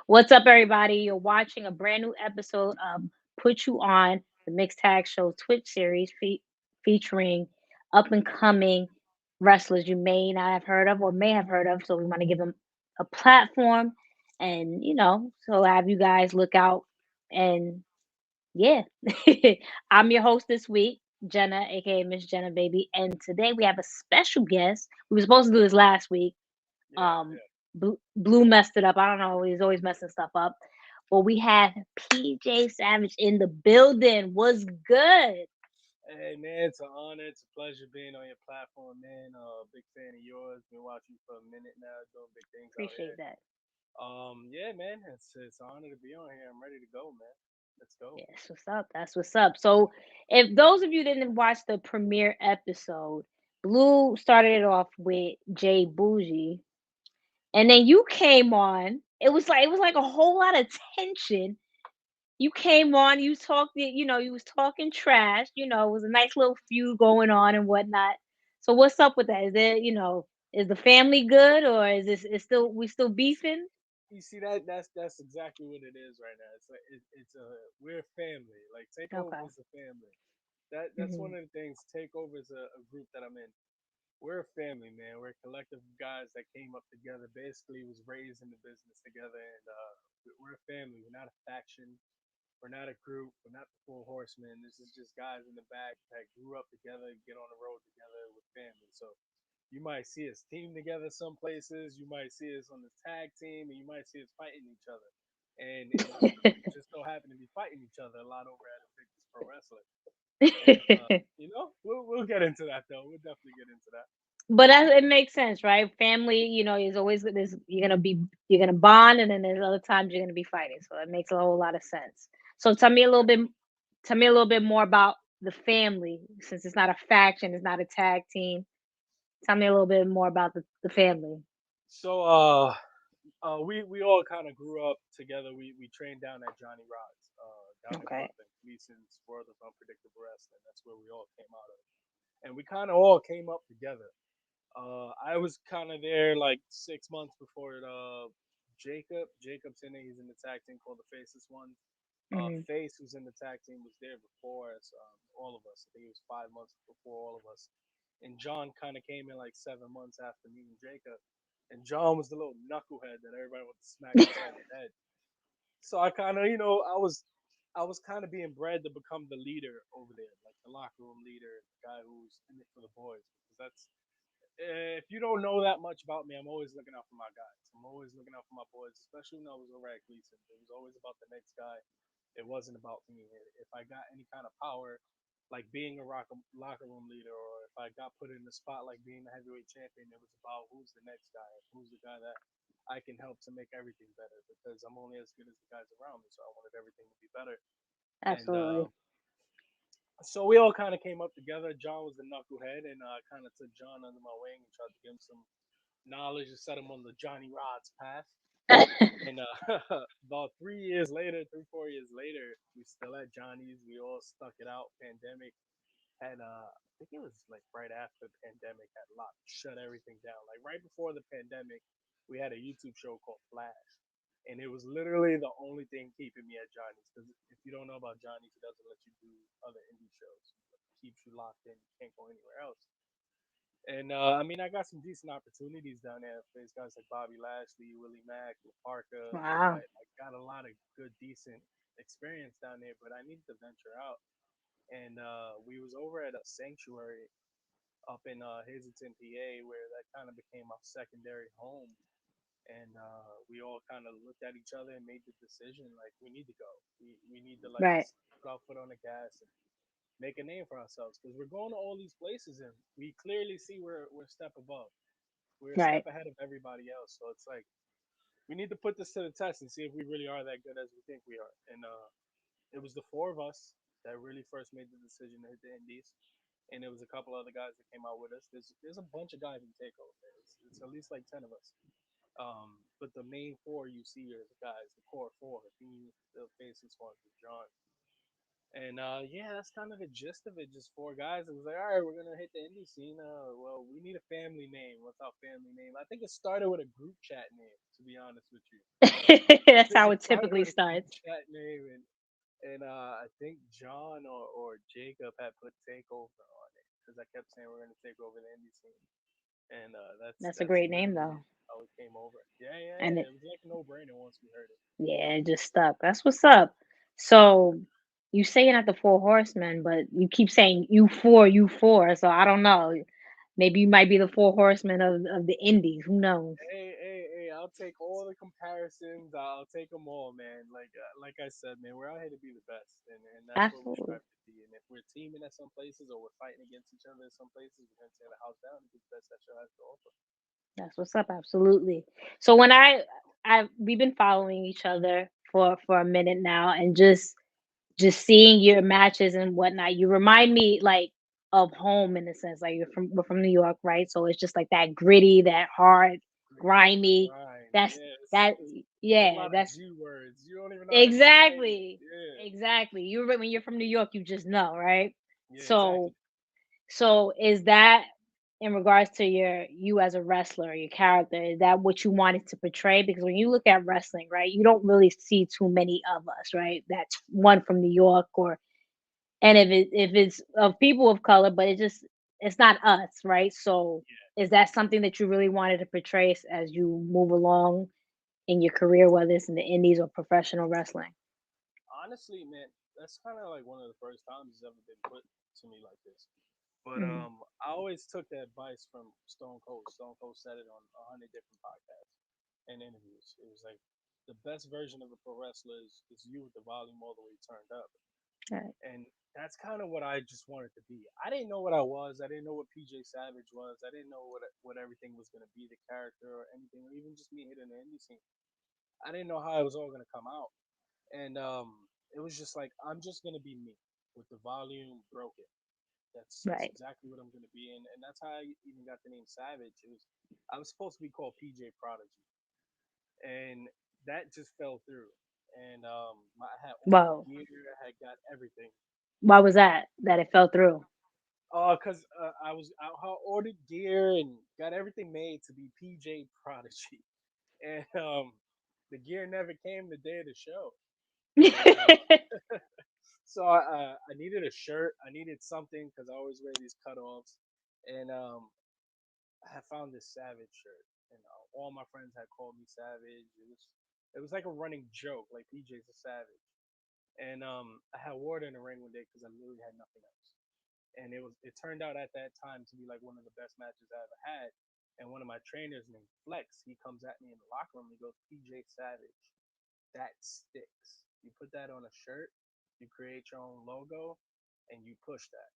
What's up, everybody? You're watching a brand new episode of Put You On, the Mixed Tag Show Twitch series featuring up and coming wrestlers you may not have heard of or may have heard of. So we want to give them a platform and, so have you guys look out. And yeah, I'm your host this week, Jenna, aka Miss Jenna Baby. And today we have a special guest. We were supposed to do this last week. Yeah, um, yeah. Blue messed it up. I don't know. He's always messing stuff up. But we have PJ Savage in the building. Was good. Hey man, it's an honor. It's a pleasure being on your platform, man. Big fan of yours. Been watching you for a minute now, doing big things out Appreciate here. that. Yeah, man. It's an honor to be on here. I'm ready to go, man. Let's go. Yeah, that's what's up. That's what's up. So, if those of you didn't watch the premiere episode, Blue started it off with Jay Bougie, and then you came on. It was like a whole lot of tension. You came on, you talked, you was talking trash. It was a nice little feud going on and whatnot. So what's up with that? Is the family good, or is still we still beefing? You see that? That's exactly what it is right now. It's like it's a we're family. Like Takeover Okay. is a family. That's Hmm. one of the things. Takeover is a group that I'm in. We're a family, man. We're a collective of guys that came up together. Basically, was raised in the business together, and we're a family. We're not a faction. We're not a group. We're not the four horsemen. This is just guys in the back that grew up together, get on the road together with family. So you might see us team together some places. You might see us on the tag team, and you might see us fighting each other. And we just so happen to be fighting each other a lot over at Invictus Pro Wrestling. And we'll get into that though. We'll definitely get into that. But it makes sense, right? Family, is always this. You're gonna bond, and then there's other times you're gonna be fighting. So it makes a whole lot of sense. So tell me a little bit more about the family, since it's not a faction, it's not a tag team. Tell me a little bit more about the family. So we all kind of grew up together. We trained down at Johnny Rod's down in Okay. Brooklyn, Gleason's World of Unpredictable Wrestling. That's where we all came out of, and we kind of all came up together. I was kind of there like 6 months before Jacob. Jacob's in it. He's in the tag team called the Faceless Ones. Hmm. Face, who's in the tag team, was there before us. All of us. I think it was 5 months before all of us. And John kind of came in like 7 months after me and Jacob. And John was the little knucklehead that everybody wanted to smack upside the head. So I kind of, I was kind of being bred to become the leader over there, like the locker room leader, the guy who's in it for the boys. Because that's if you don't know that much about me, I'm always looking out for my guys. I'm always looking out for my boys, especially when I was over at Gleason. It was always about the next guy. It wasn't about me. If I got any kind of power, like being a locker room leader, or if I got put in the spot like being the heavyweight champion, it was about who's the next guy, who's the guy that I can help to make everything better because I'm only as good as the guys around me. So I wanted everything to be better. And Absolutely. so we all kind of came up together. John was the knucklehead, and I kind of took John under my wing and tried to give him some knowledge and set him on the Johnny Rod's path. And about 3 years later, 4 years later, we still at Johnny's. We all stuck it out. Pandemic had, I think it was like right after the pandemic had locked, shut everything down. Like right before the pandemic, we had a YouTube show called Flash. And it was literally the only thing keeping me at Johnny's. Because if you don't know about Johnny's, he doesn't let you do other indie shows. He keeps you locked in. You can't go anywhere else. And I mean, I got some decent opportunities down there. There's guys like Bobby Lashley, Willie Mack, Parker. Wow. I got a lot of good, decent experience down there, but I needed to venture out. And we was over at a sanctuary up in Hazleton, PA, where that kind of became our secondary home. And we all kind of looked at each other and made the decision like we need to go. We need to like Right. put our foot on the gas and make a name for ourselves because we're going to all these places and we clearly see we're a step above. We're a step Right. ahead of everybody else. So it's like we need to put this to the test and see if we really are that good as we think we are. And it was the four of us that really first made the decision to hit the Indies. And there was a couple other guys that came out with us. There's a bunch of guys in Takeover. It's at least like 10 of us. But the main four you see are the guys, the core four, me, the faceless ones, and John. And yeah, that's kind of the gist of it. Just four guys. It was like, all right, we're gonna hit the indie scene. Well, we need a family name. What's our family name? I think it started with a group chat name. To be honest with you, I That's think how it it started typically with a group starts. chat name, and I think John or Jacob had put takeover on it because I kept saying we're gonna take over the indie scene, and That's a that's great name literally though. how it came over. Yeah, yeah, And yeah. it, It was like a no brainer once we heard it. yeah, it just stuck. That's what's up. So you say you're not the four horsemen, but you keep saying you four. So I don't know. Maybe you might be the four horsemen of the indies. Who knows? Hey! I'll take all the comparisons. I'll take them all, man. Like I said, man, we're out here to be the best, and that's what we Absolutely. strive to be. And if we're teaming at some places or we're fighting against each other at some places, we're gonna tear the house down and do the best that show has to offer. That's what's up. Absolutely. So when I we've been following each other for a minute now, and just seeing your matches and whatnot, you remind me like of home in a sense. Like we're from New York, right? So it's just like that gritty, that hard, Gritty and grimy. grind, That's yes. that. It's a Yeah, lot of that's G words. You don't even know how to even say it. exactly, Yeah, exactly. When you're from New York, you just know, right? yeah, So exactly. so is that in regards to you as a wrestler, your character, is that what you wanted to portray? Because when you look at wrestling, right, you don't really see too many of us, right? That's one from New York or and if it's of people of color, but it's not us, right? So is that something that you really wanted to portray as you move along in your career, whether it's in the indies or professional wrestling? Honestly, man, that's kind of like one of the first times it's ever been put to me like this. But Mhm. I always took that advice from Stone Cold. Stone Cold said it on 100 different podcasts and interviews. It was like the best version of a pro wrestler is you with the volume all the way turned up, Right. and that's kind of what I just wanted to be. I didn't know what I was. I didn't know what PJ Savage was. I didn't know what everything was gonna be, the character or anything, or even just me hitting the indie scene. I didn't know how it was all gonna come out, and it was just like I'm just gonna be me with the volume broken. That's Right. exactly what I'm gonna be, and that's how I even got the name Savage. It was I was supposed to be called PJ Prodigy, and that just fell through. And I had ordered Whoa. gear, I had got everything. Why was that it fell through? Cause I ordered gear and got everything made to be PJ Prodigy, and the gear never came the day of the show, and I needed a shirt, I needed something because I always wear these cutoffs, and I had found this Savage shirt, and all my friends had called me Savage. It was like a running joke, like PJ's a Savage, and I had wore it in the ring one day because I literally had nothing else, and it turned out at that time to be like one of the best matches I ever had. And one of my trainers named Flex, he comes at me in the locker room. He goes, "PJ Savage, that sticks. You put that on a shirt, you create your own logo, and you push that."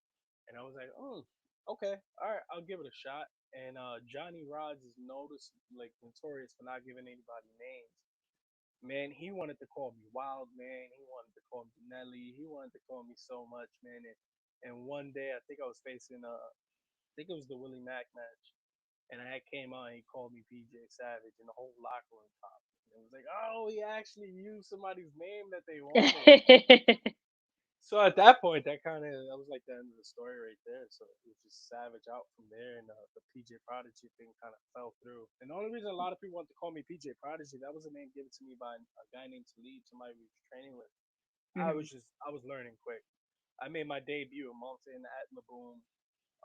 And I was like, "Oh, okay, all right, I'll give it a shot." And Johnny Rods is notorious for not giving anybody names. Man, he wanted to call me Wild Man. He wanted to call me Nelly. He wanted to call me so much, man. And one day, I think I was facing I think it was the Willie Mack match, and I came out and he called me PJ Savage, and the whole locker room popped. And it was like, oh, he actually used somebody's name that they wanted. So at that point, that was like the end of the story right there. So it was just Savage out from there, and the PJ Prodigy thing kind of fell through. And the only reason a lot of people want to call me PJ Prodigy, that was a name given to me by a guy named Talib, somebody we was training with. Mhm. I was learning quick. I made my debut a month in at Laboom.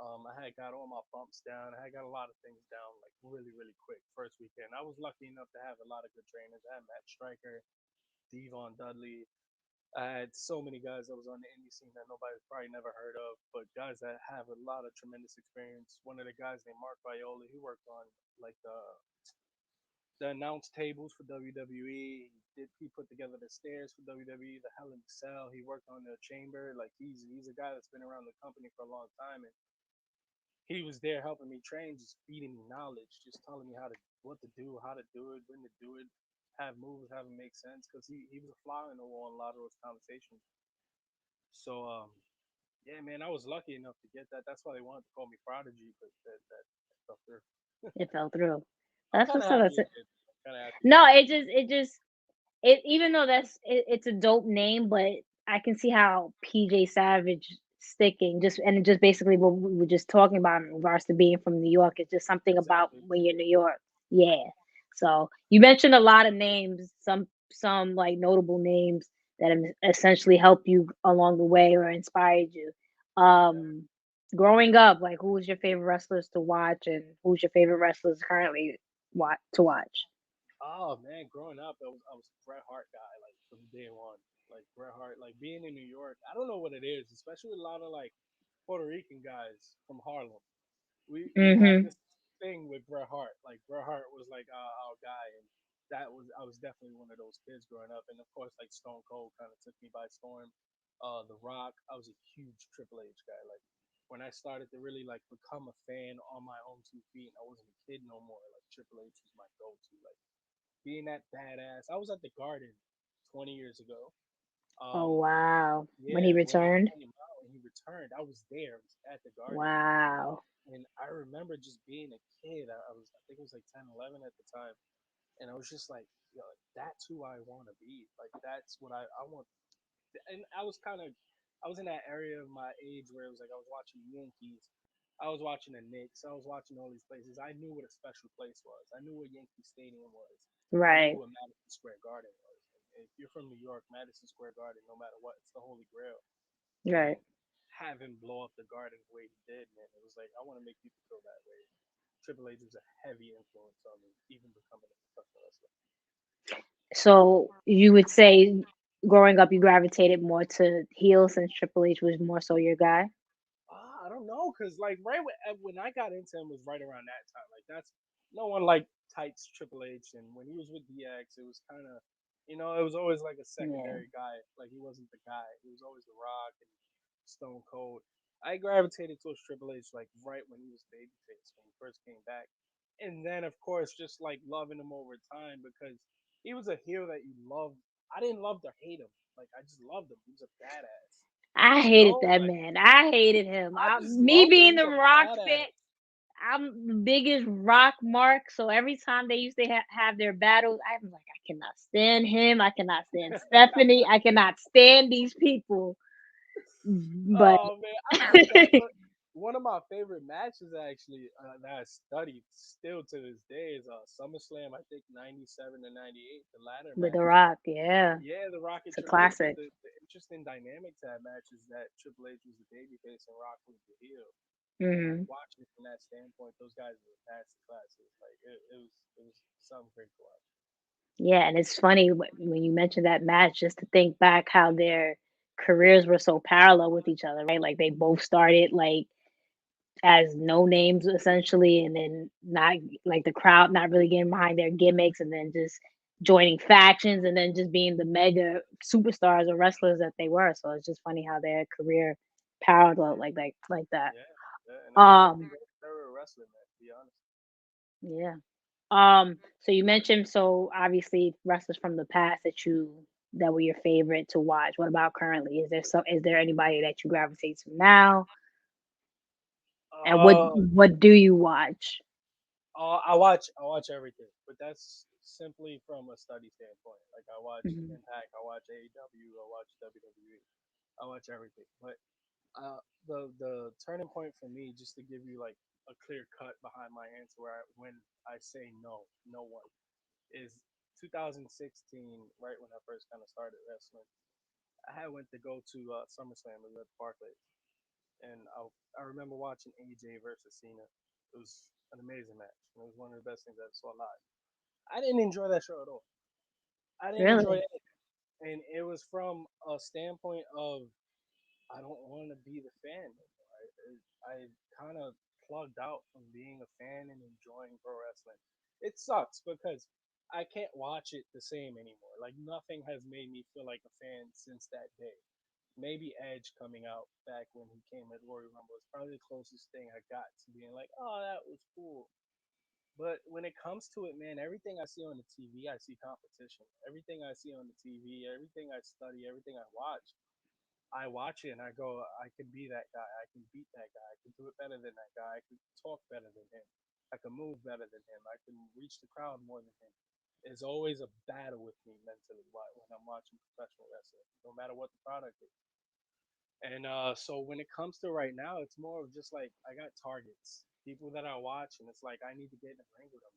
I had got all my bumps down. I had got a lot of things down like really, really quick first weekend. I was lucky enough to have a lot of good trainers. I had Matt Stryker, Devon Dudley. I had so many guys that was on the indie scene that nobody's probably never heard of, but guys that have a lot of tremendous experience. One of the guys named Mark Viola, he worked on like the announce tables for WWE. He put together the stairs for WWE, the Hell in the Cell. He worked on the Chamber. Like he's a guy that's been around the company for a long time, and he was there helping me train, just feeding me knowledge, just telling me what to do, how to do it, when to do it, have moves, have them make sense. Because he was a fly in the wall in a lot of those conversations. So yeah, man, I was lucky enough to get that. That's why they wanted to call me Prodigy, but that stuff there. It fell through. I'm That's kind of what's up. happy That's it it. did. I'm kind of happy it No, did. it just it even though it's a dope name, but I can see how PJ Savage sticking just and just basically what we were just talking about in regards to being from New York. It's just something about Exactly. when you're in New York. Yeah. So you mentioned a lot of names, some like notable names that have essentially helped you along the way or inspired you. Yeah. Growing up, like who was your favorite wrestlers to watch and who's your favorite wrestlers currently to watch? Oh man, growing up, I was a Bret Hart guy like from day one. Like Bret Hart, like being in New York, I don't know what it is, especially with a lot of like Puerto Rican guys from Harlem. We had Mhm. this thing with Bret Hart. Like Bret Hart was like our guy, and that was I was definitely one of those kids growing up. And of course, like Stone Cold kind of took me by storm. The Rock, I was a huge Triple H guy. Like when I started to really like become a fan on my own 2 feet, I wasn't a kid no more. Like Triple H was my go-to. Like being that badass. I was at the Garden 20 years ago. Oh Um, wow. When he yeah, when he returned? came out and he returned, I was there. I was at the Garden, Wow. and I remember just being a kid. I think it was like 10, 11 at the time, and I was just like, yo, like, that's who I want to be. Like that's what I want. And I was kind of, I was in that area of my age where it was like I was watching Yankees, I was watching the Knicks, I was watching all these places. I knew what a special place was. I knew what Yankee Stadium was. I knew Right. what Madison Square Garden was. And if you're from New York, Madison Square Garden, no matter what, it's the holy grail. Right. And have him blow up the garden the way he did, man, it was like I want to make people feel that way. Triple H was a heavy influence on me, even becoming a professional wrestler. So you would say growing up you gravitated more to heels since Triple H was more so your guy? I don't know, cause like when I got into him was right around that time. Like that's no one like tights Triple H, and when he was with DX, it was kind of, it was always like a Yeah. secondary guy. Like he wasn't the guy. He was always The Rock and Stone Cold. I gravitated towards Triple H like right when he was babyface when he first came back, and then of course just like loving him over time because he was a hero that you loved. I didn't love to hate him. Like I just loved him. He was a badass. I You hated know, that like man. I hated him. I just Me loved him. He being was the a Rock fan, badass. I'm the biggest Rock mark. So every time they used to have their battles, I'm like, I cannot stand him. I cannot stand Stephanie. I cannot stand these people. But Oh man, I get that, but one of my favorite matches actually that I studied still to this day is SummerSlam. I think '97 to '98, the ladder with the match. Rock, yeah, Yeah, the Rock and it's a Triple H. But classic. the interesting dynamic to that match is that Triple H was the babyface and Rock was the heel. And like Hmm. watching it from that standpoint, those guys were master classes. Like it was something great to watch. Yeah, and it's funny when you mention that match, just to think back how their careers were so parallel with each other, right? Like they both started like as no names essentially, and then not like the crowd not really getting behind their gimmicks, and then just joining factions, and then just being the mega superstars or wrestlers that they were. So it's just funny how their career parallel like that. Yeah, yeah, and it was a Um, great era of wrestling, man. To be honest. yeah. So you mentioned so obviously wrestlers from the past that were your favorite to watch. What about currently? Is there anybody that you gravitate to now? And Uh, what do you watch? I watch everything, but that's simply from a study standpoint. Like I watch Mhm. Impact, I watch AEW, I watch WWE, I watch everything. But the turning point for me, just to give you like a clear cut behind my answer, when I say no, no one is 2016, right when I first kind of started wrestling. I had went to go to SummerSlam. It was at Barclays, and I remember watching AJ versus Cena. It was an amazing match. It was one of the best things I ever saw live. I didn't enjoy that show at all. I didn't enjoy Really? it, and it was from a standpoint of I don't want to be the fan anymore. I kind of plugged out from being a fan and enjoying pro wrestling. It sucks because I can't watch it the same anymore. Like nothing has made me feel like a fan since that day. Maybe Edge coming out back when he came at Royal Rumble is probably the closest thing I got to being like, oh, that was cool. But when it comes to it, man, everything I see on the TV, I see competition. Everything I see on the TV, everything I study, everything I watch it and I go, I can be that guy. I can beat that guy. I can do it better than that guy. I can talk better than him. I can move better than him. I can reach the crowd more than him. It's always a battle with me mentally when I'm watching professional wrestling, no matter what the product is. And so when it comes to right now, it's more of just like I got targets, people that I watch, and it's like I need to get in the ring with them.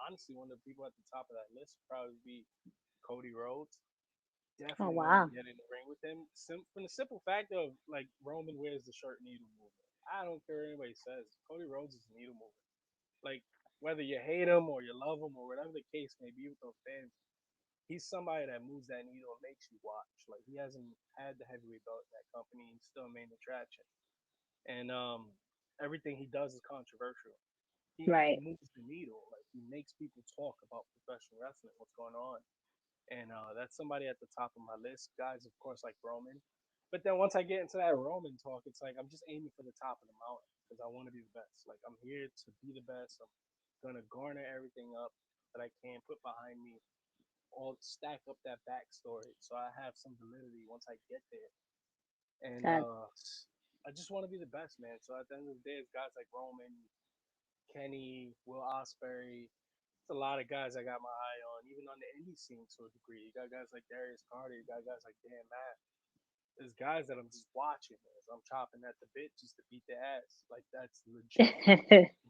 Honestly, one of the people at the top of that list would probably be Cody Rhodes. Oh Definitely want to wow. get in the ring with him. From the simple fact of like Roman wears the shirt needle movement. I don't care what anybody says. Cody Rhodes is needle movement. Like whether you hate him or you love him or whatever the case may be with those fans, he's somebody that moves that needle and makes you watch. Like he hasn't had the heavyweight belt in that company. He's still a main attraction, and everything he does is controversial. He Right. moves the needle. Like he makes people talk about professional wrestling, what's going on, and that's somebody at the top of my list. Guys, of course, like Roman. But then once I get into that Roman talk, it's like I'm just aiming for the top of the mountain because I want to be the best. Like I'm here to be the best. I'm gonna garner everything up that I can, put behind me, all stack up that backstory, so I have some validity once I get there. And That I just want to be the best, man. So at the end of the day, it's guys like Roman, Kenny, Will Ospreay. It's a lot of guys I got my eye on, even on the indie scene to a degree. You got guys like Darius Carter, you got guys like Dan Matt. There's guys that I'm just watching as I'm chopping at the bit just to beat their ass. Like that's legit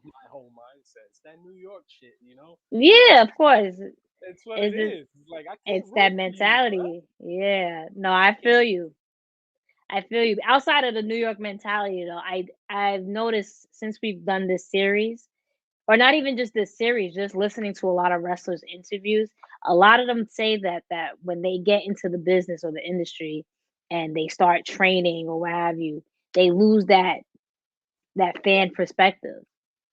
my whole mindset. It's that New York shit, you know? yeah, It's of course. it's what it It's just is. It's like I can't it's root that for you, bro. mentality. Yeah. No, I I feel can't. you. I feel you. Outside of the New York mentality though, I've noticed since we've done this series, or not even just this series, just listening to a lot of wrestlers interviews, a lot of them say that when they get into the business or the industry and they start training or what have you, they lose that fan perspective.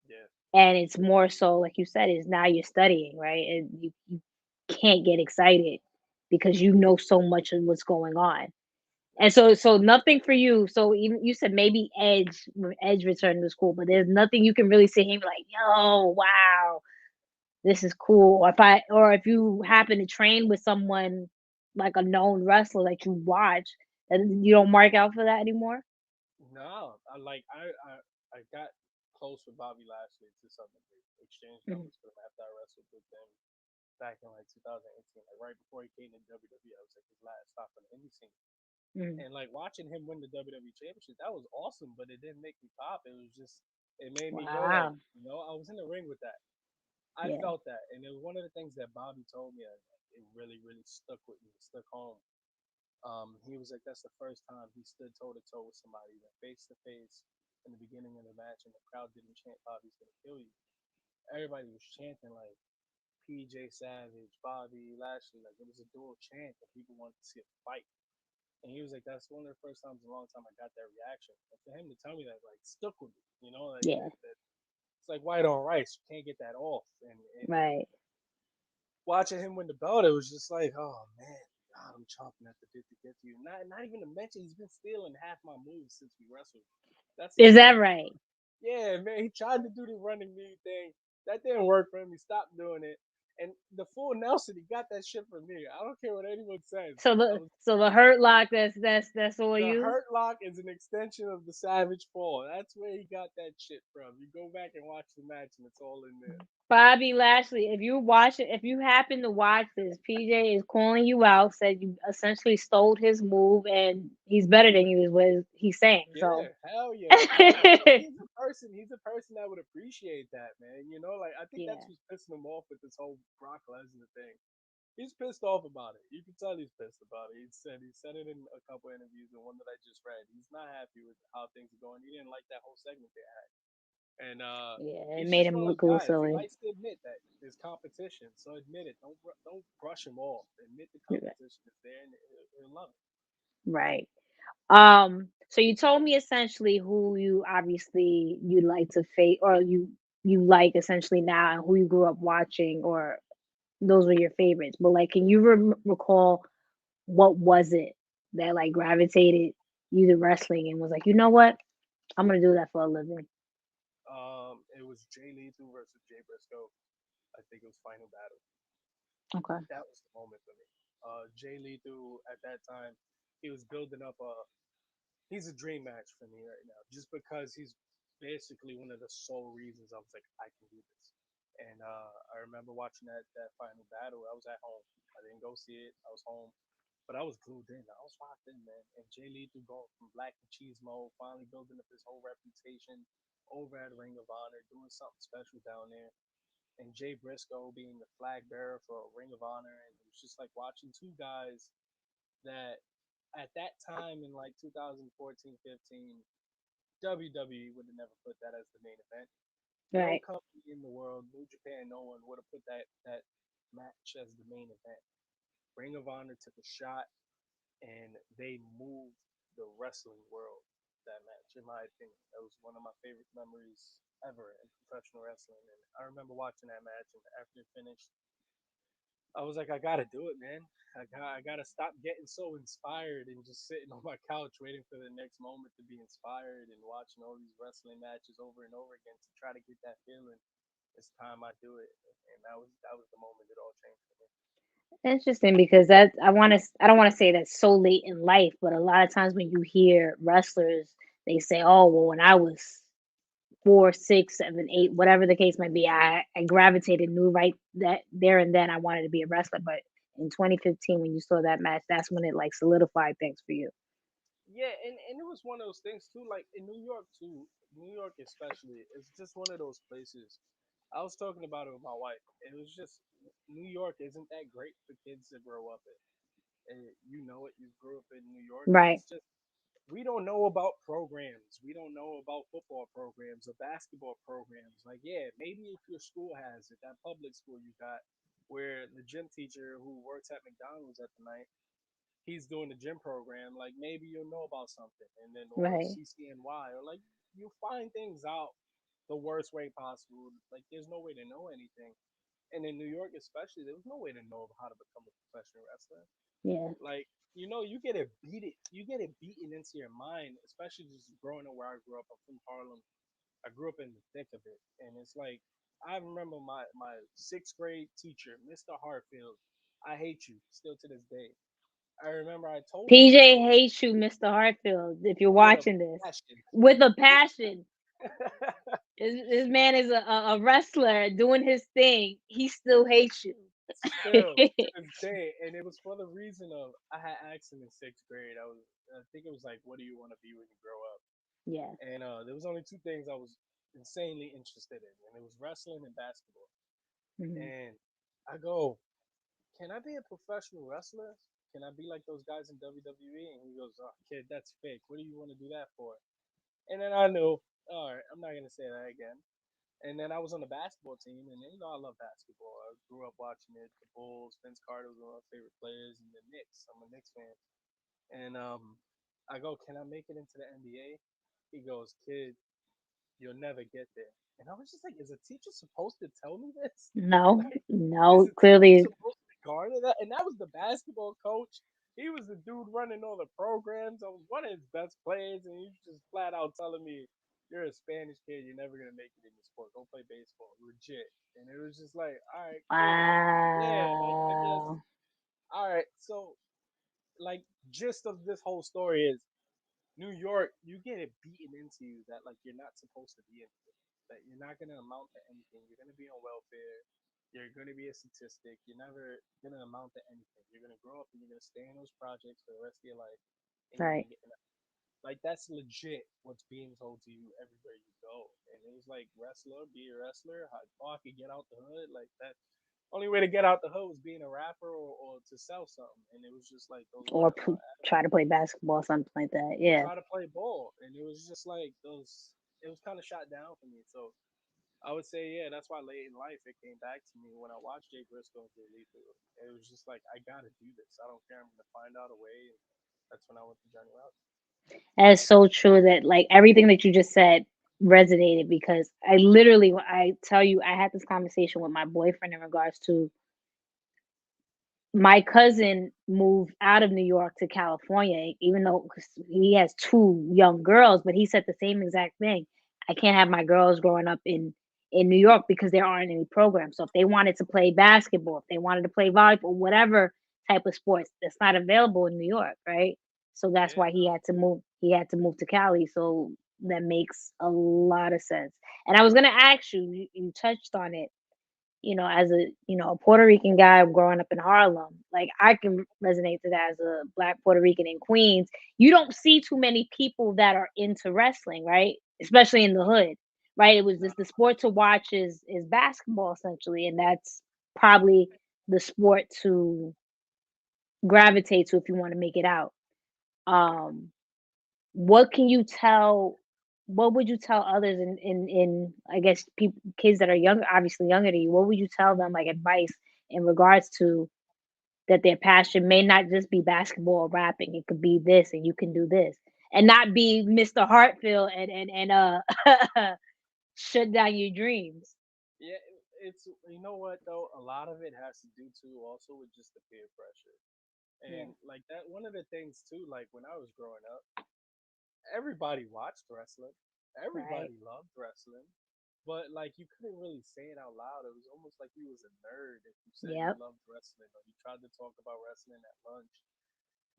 Yeah, And it's more so like you said, is now you're studying, right? And you can't get excited because you know so much of what's going on. And so nothing for you. So even you said maybe Edge, when Edge returned to school, but there's nothing you can really sit here and be like, yo, wow, this is cool. Or if you happen to train with someone like a known wrestler that you watch, and you don't mark out for that anymore. no, I got close with Bobby Lashley to some degree. Exchanged Mhm. numbers with him after I wrestled with him back in like 2018, like right before he came to WWE. I was like his last stop on the indie scene, Mhm. and like watching him win the WWE Championship, that was awesome. But it didn't make me pop. It was just it made me go like, Wow. I was in the ring with that. I Yeah. felt that, and it was one of the things that Bobby told me. It really, really stuck with me, stuck home. He was like, that's the first time he stood toe to toe with somebody, that face to face in the beginning of the match, and the crowd didn't chant Bobby's gonna kill you. Everybody was chanting like PJ Savage, Bobby Lashley, like it was a dual chant, and people wanted to see a fight. And he was like, that's one of the first times in a long time I got that reaction. And for him to tell me that, like, stuck with me, like Yeah. that it's like white on rice. You can't get that off. And Right. watching him win the belt, it was just like, oh man, God, I'm chomping at the bit to get to you. Not even to mention he's been stealing half my moves since we wrestled. That's the Is that sad right? part. Yeah, man, he tried to do the running knee thing. That didn't work for him. He stopped doing it. And the full Nelson, he got that shit from me. I don't care what anyone says. So I the was so the hurt lock that's all the you? hurt lock is an extension of the Savage Fall. That's where he got that shit from. You go back and watch the match, and it's all in there. Bobby Lashley, if you watch it, if you happen to watch this, PJ is calling you out, said you essentially stole his move and he's better than you is what he's saying. So Yeah, hell yeah. And he's a person. He's a person that would appreciate that, man. Like I think that's yeah. what's pissing him off with this whole Brock Lesnar thing. He's pissed off about it. You can tell he's pissed about it. He said it in a couple interviews, and one that I just read. He's not happy with how things are going. He didn't like that whole segment they had, and Yeah, it he's made just him one of look those a little guys. He silly. likes to admit that there's competition, so admit it. Don't brush him off. Admit the Right. competition is there, and he'll love it. Right. So you told me essentially who you obviously you like to face or you like essentially now and who you grew up watching or those were your favorites. But like can you recall what was it that like gravitated you to wrestling and was like, "You know what? I'm going to do that for a living." It was Jay Lethal versus Jay Briscoe. I think it was Final Battle. Okay. That was the moment for me. Jay Lethal at that time, he was building up a. He's a dream match for me right now, just because he's basically one of the sole reasons I was like, I can do this. And I remember watching that final battle. I was at home. I didn't go see it. I was home, but I was glued in. I was locked in, man. And Jay Lethal going from Black Machismo, finally building up his whole reputation over at Ring of Honor, doing something special down there. And Jay Briscoe being the flag bearer for Ring of Honor, and it was just like watching two guys that at that time in like 2014, 15, WWE would have never put that as the main event. No Right. company in the world, New Japan, no one would have put that match as the main event. Ring of Honor took a shot and they moved the wrestling world. That match, in my opinion, that was one of my favorite memories ever in professional wrestling. And I remember watching that match, and after it finished, I was like, I gotta do it, man. I gotta stop getting so inspired and just sitting on my couch waiting for the next moment to be inspired and watching all these wrestling matches over and over again to try to get that feeling. It's time I do it, and that was the moment it all changed for me. Interesting because that I don't want to say that's so late in life, but a lot of times when you hear wrestlers, they say, "Oh, well, when I was 4, 6, 7, 8, whatever the case might be, I gravitated, knew right that there and then I wanted to be a wrestler." But in 2015, when you saw that match, that's when it like solidified things for you. Yeah, and it was one of those things too. Like in New York too, New York especially, it's just one of those places. I was talking about it with my wife. It was just New York isn't that great for kids to grow up in. And you know it. You grew up in New York. Right, It's just we don't know about programs. We don't know about football programs or basketball programs. Like, yeah, maybe if your school has it, that public school you got, where the gym teacher who works at McDonald's at the night, he's doing the gym program. Like, maybe you'll know about something, and then or right. CCNY, or like you find things out the worst way possible. Like, there's no way to know anything. And in New York, especially, there was no way to know how to become a professional wrestler. Yeah. Like, you get it beaten into your mind, especially just growing up where I grew up. I'm from Harlem. I grew up in the thick of it, and it's like I remember my sixth grade teacher, Mr. Hartfield. I hate you still to this day. I remember I told him I PJ go hates you, Mr. Hartfield, if you're with a watching this. passion. With a passion. This man is a wrestler doing his thing. He still hates you. Still to this day, and it was for the reason of I had asked him in sixth grade. I think it was like, what do you want to be when you grow up? Yeah. And there was only two things I was insanely interested in, and it was wrestling and basketball. Mhm. And I go, can I be a professional wrestler? Can I be like those guys in WWE? And he goes, oh, kid, that's fake. What do you want to do that for? And then I knew, all right, I'm not gonna say that again. And then I was on the basketball team, and you know I love basketball. I grew up watching it. The Bulls, Vince Carter was one of my favorite players, and the Knicks. I'm a Knicks fan. And I go, can I make it into the NBA? He goes, kid, you'll never get there. And I was just like, is a teacher supposed to tell me this? No, Like, is no, a teacher clearly supposed to garner that? And that was the basketball coach. He was the dude running all the programs. I was one of his best players, and he was just flat out telling me, "You're a Spanish kid. You're never gonna make it in the sport. Go play baseball, legit." And it was just like, "All right, cool. Yeah, like I guess. wow. All right." So, like, gist of this whole story is New York, you get it beaten into you that like you're not supposed to be in it, that you're not gonna amount to anything. You're gonna be on welfare. You're gonna be a statistic. You're never gonna amount to anything. You're gonna grow up and you're gonna stay in those projects for the rest of your life, and you're Right. gonna get like that's legit what's being told to you everywhere you go. And it was like wrestler, be a wrestler. How oh, I could get out the hood like that. Only way to get out the hood was being a rapper or to sell something. And it was just like those Or weren't my try to play basketball, something like that. Yeah. try to play ball, and it was just like those. It was kind of shot down for me. So I would say, yeah, that's why late in life it came back to me when I watched Jay Briscoe and Jay Lethal. It was just like I gotta do this. I don't care. I'm gonna find out a way. And that's when I went to Johnny Rouse. That's so true that like everything that you just said resonated because I literally, when I tell you, I had this conversation with my boyfriend in regards to my cousin moved out of New York to California, even though 'cause he has 2 young girls, but he said the same exact thing. I can't have my girls growing up in New York because there aren't any programs. So if they wanted to play basketball, if they wanted to play volleyball, whatever type of sports, that's not available in New York, right? So that's Yeah, why he had to move. He had to move to Cali. So that makes a lot of sense. And I was gonna ask you, you touched on it. as a a Puerto Rican guy growing up in Harlem, like I can resonate to that as a Black Puerto Rican in Queens. You don't see too many people that are into wrestling, right? Especially in the hood, right? It was No, just the sport to watch is basketball essentially, and that's probably the sport to gravitate to if you want to make it out. Um, what can you tell? What would you tell others in I guess people kids that are younger, obviously younger than you? What would you tell them like advice in regards to that their passion may not just be basketball or rapping? It could be this, and you can do this, and not be Mr. Hartfield and shut down your dreams. yeah, it's you know what though. A lot of it has to do too, also with just the peer pressure, Yeah. and like that. One of the things too, like when I was growing up, everybody watched wrestling, Right. everybody loved wrestling, but like you couldn't really say it out loud. It was almost like you was a nerd if you said you Yep. loved wrestling or you tried to talk about wrestling at lunch.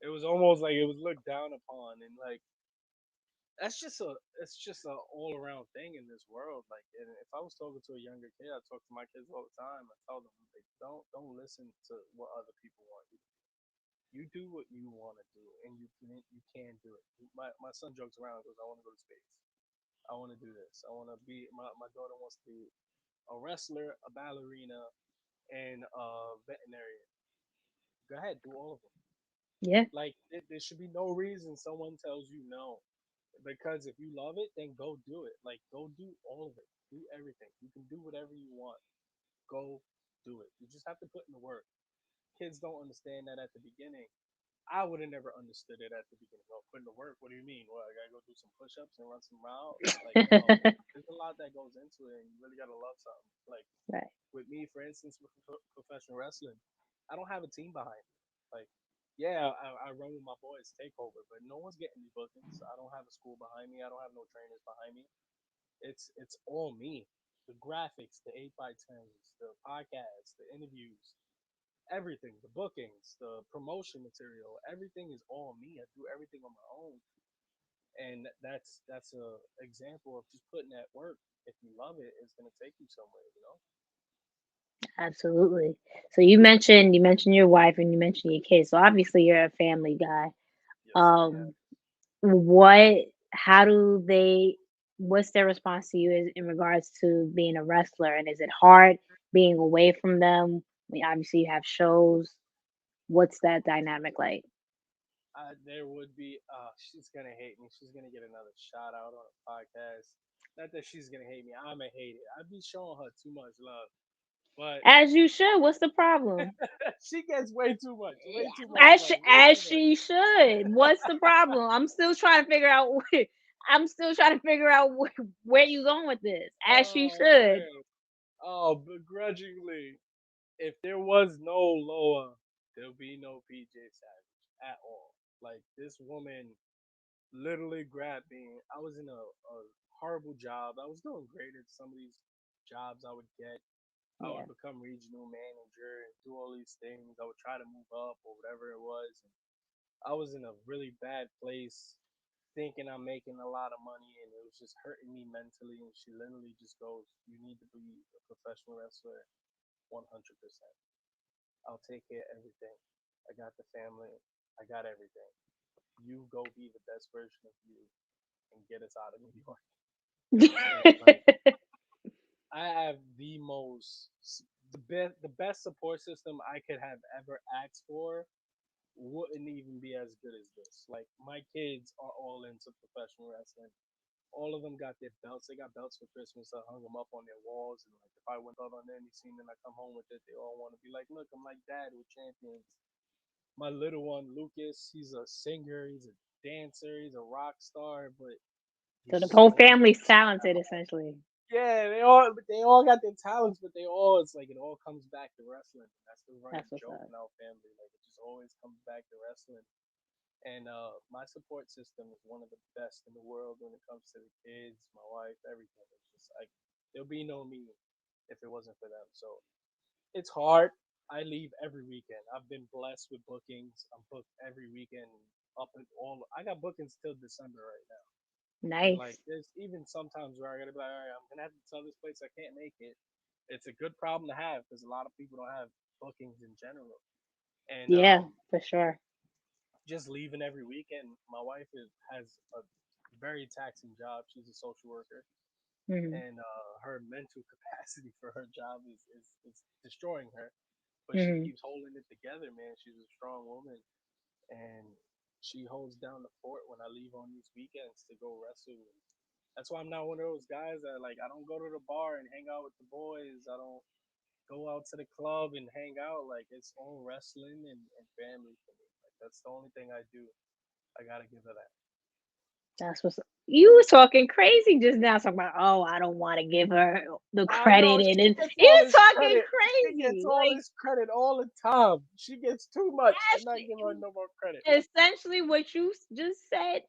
It was almost like it was looked down upon, and like that's just a it's just a all around thing in this world. Like, and if I was talking to a younger kid, I talk to my kids all the time. I tell them like, don't listen to what other people want you to do. You do what you want to do, and you can do it. My son jokes around because I want to go to space. I want to do this. I want to be my daughter wants to be a wrestler, a ballerina, and a veterinarian. Go ahead, do all of them. Yeah. Like there should be no reason someone tells you no. Because if you love it, then go do it. Like go do all of it. Do everything. You can do whatever you want. Go do it. You just have to put in the work. Kids don't understand that at the beginning. I would have never understood it at the beginning. Well, put in the work. What do you mean? Well, I gotta go do some push-ups and run some miles. Like no, there's a lot that goes into it, and you really gotta love something. Like Right. with me, for instance, with professional wrestling, I don't have a team behind me. Like, yeah, I run with my boys, takeover, but no one's getting me bookings. I don't have a school behind me. I don't have no trainers behind me. It's all me. The graphics, the 8x10s, the podcasts, the interviews, everything, the bookings, the promotion material, everything is all me. I do everything on my own, and that's a example of just putting that work. If you love it, it's gonna take you somewhere. You know. Absolutely. So you mentioned your wife and you mentioned your kids. So obviously you're a family guy. Yes, I am. Um, what how do they what's their response to you in regards to being a wrestler? And is it hard being away from them? I mean, obviously you have shows. What's that dynamic like? There would be. She's gonna hate me. She's gonna get another shout out on a podcast. Not that she's gonna hate me. I'ma hate it. I'd be showing her too much love, but As you should. What's the problem? she gets way too much. Way too much As she, love. Way as too much. she should. What's the problem? I'm still trying to figure out. I'm still trying to figure out where you going with this. As she Oh should. man. Oh, begrudgingly. If there was no Loa, there'll be no PJ Savage at all. Like this woman literally grabbed me. I was in a horrible job. I was doing great at some of these jobs I would get. I Yeah. would become regional manager and do all these things. I would try to move up or whatever it was. And I was in a really bad place, thinking I'm making a lot of money, and it was just hurting me mentally. And she literally just goes, "You need to be a professional wrestler, 100%. I'll take care of everything. I got the family. I got everything. You go be the best version of you and get us out of New York." And like I have the best support system I could have ever asked for wouldn't even be as good as this. Like my kids are all into professional wrestling. All of them got their belts. They got belts for Christmas. I hung them up on their walls, and like if I went out on any scene and I come home with it, they all want to be like, "Look, I'm like Dad. We're champions." My little one, Lucas, he's a singer. He's a dancer. He's a rock star, but So he's the just whole always family's been talented, essentially. yeah, they all got their talents, but they all it's like it all comes back to wrestling. That's the running That's what's joke up. in our family. Like it just always comes back to wrestling. And my support system is one of the best in the world when it comes to the kids, my wife, everything. It's just like there'll be no me if it wasn't for them. So it's hard. I leave every weekend. I've been blessed with bookings. I'm booked every weekend up and all. I got bookings till December right now. And like Nice. there's even sometimes where I gotta be like, all right, I'm gonna have to tell this place I can't make it, it's a good problem to have because a lot of people don't have bookings in general. And Yeah, for sure. just leaving every weekend. My wife has a very taxing job. She's a social worker, Hmm. and her mental capacity for her job is destroying her. But she Hmm. keeps holding it together, man. She's a strong woman, and she holds down the fort when I leave on these weekends to go wrestle. That's why I'm not one of those guys that like I don't go to the bar and hang out with the boys. I don't go out to the club and hang out. Like it's all wrestling and family for me. Like that's the only thing I do. I gotta give her that. That's what's you was talking crazy just now, talking about, oh, I don't want to give her the I know credit, and she then gets you all was this talking credit. She gets crazy. all Like, this credit all the time. She gets too much, and I Ashley, give her no more credit. essentially what you just said,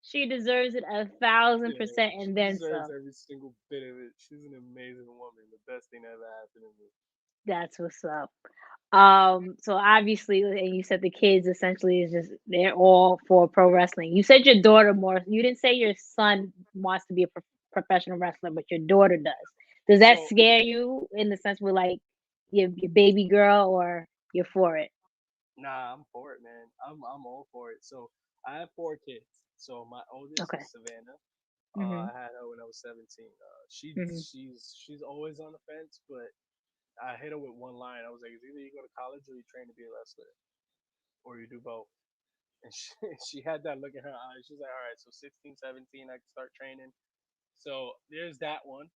she deserves it a thousand Yeah, percent she and then deserves some. every single bit of it. She's an amazing woman. The best thing that ever happened to me. That's what's up. So obviously, and you said the kids essentially is just they're all for pro wrestling. You said your daughter more. You didn't say your son wants to be a professional wrestler, but your daughter does. Does that So scare you in the sense where like your baby girl, or you're for it? nah, I'm for it, man. I'm all for it. So I have four kids. So my oldest Okay. is Savannah. I Mhm. had her when I was 17. Mhm. She's always on the fence, but I hit her with one line. I was like, it's either you go to college or you train to be a wrestler, or you do both. And she, she had that look in her eyes. She was like, all right, so 16, 17, I can start training. So there's that one.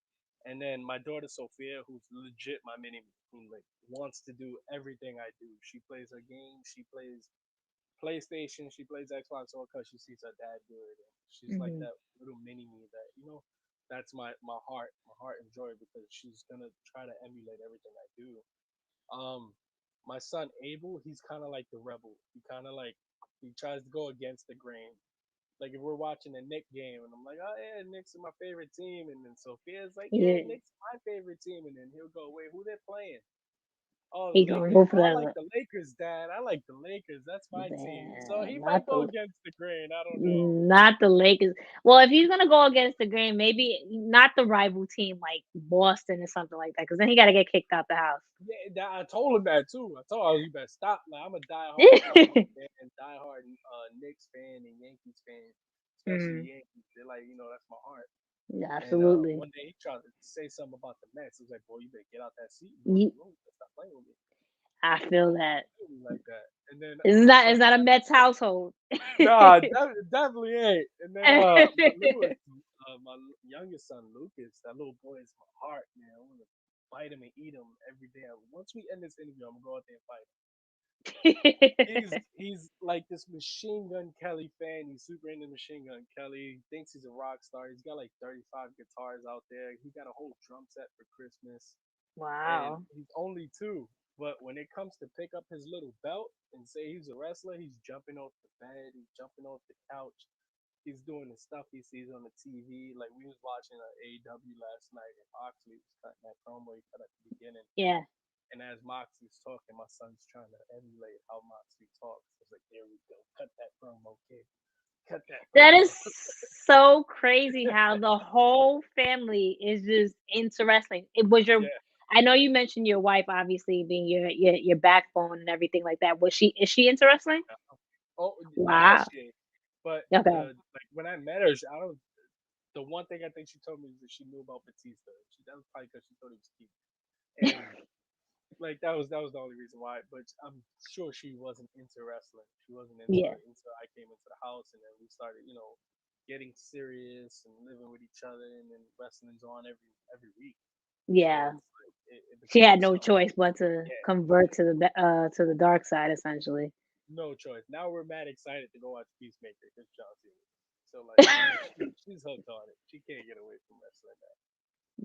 And then my daughter Sophia, who's legit my mini me, who like wants to do everything I do. She plays her games. She plays PlayStation. She plays Xbox all because she sees her dad do it. And she's like Mhm. that little mini me that that's my heart and joy because she's gonna try to emulate everything I do. Um, my son Abel, he's kind of like the rebel. He kind of like he tries to go against the grain. Like if we're watching a Nick game and I'm like, oh yeah, Knicks are my favorite team, and then Sophia's like, yeah, Yeah, Knicks are my favorite team, and then he'll go, wait, who they're playing? Oh, the he gonna Lakers. go for Oh, I like that. the Lakers, Dad. I like the Lakers. That's my team. So he Not might go the against the grain. I don't know. not the Lakers. Well, if he's gonna go against the grain, maybe not the rival team like Boston or something like that, because then he got to get kicked out the house. Yeah, I told him that too. I told him you better stop. Like I'm a diehard Giants fan, diehard Knicks fan, and Yankees fan, especially Mhm. the Yankees. They're like, that's my heart. Yeah, And absolutely. one day he tried to say something about the Mets. I was like, boy, you better get out that seat and go in Ye the room. Stop playing with me. I feel that. Like that. And then It's not a Mets household. nah, that definitely ain't. And then my littlest, my youngest son Lucas, that little boy is my heart, man. I want to bite him and eat him every day. Once we end this interview, I'm gonna go out there and fight him. He's like this Machine Gun Kelly fan. He's super into Machine Gun Kelly. He thinks he's a rock star. He's got like 35 guitars out there. He got a whole drum set for Christmas, and Wow. he's only two. But when it comes to pick up his little belt and say he's a wrestler, he's jumping off the bed, he's jumping off the couch, he's doing the stuff he sees on the TV. Like we was watching AEW last night, and Moxley was cutting that promo he cut at the beginning. Yeah. And as Moxley's talking, my son's trying to emulate how Moxley talks. I was like, there we go, cut that promo, kid, cut that That is promo. so crazy how the whole family is just into wrestling. It was your Yeah. I know you mentioned your wife obviously being your backbone and everything like that. Was she is she into wrestling? Oh, now Wow. she ain't. But Okay. the like when I met her, I don't. The one thing I think she told me is that she knew about Batista. That was probably because she thought he was cute, and like that was the only reason why. But I'm sure she wasn't into wrestling. She wasn't into Yeah. it until I came into the house, and then we started, getting serious and living with each other, and then wrestling's on every week. So Yeah. it's like it She became had no something. choice but to Yeah, convert to to the dark side essentially. no choice. Now we're mad excited to go watch Peacemaker because John Cena. So like she's hooked on it. She can't get away from wrestling now.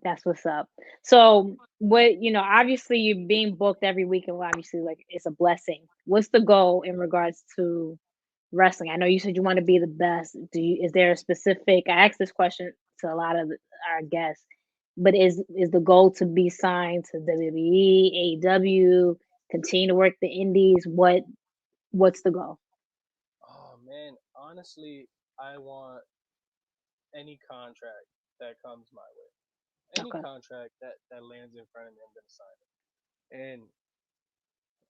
That's what's up. So, what obviously you being booked every weekend, well, obviously, like it's a blessing. What's the goal in regards to wrestling? I know you said you want to be the best. Is there a specific? I asked this question to a lot of our guests, but is the goal to be signed to WWE, AEW, continue to work the indies? What's the goal? Oh man, honestly, I want any contract that comes my way. Any Okay. contract that lands in front of me, I'm gonna sign it. And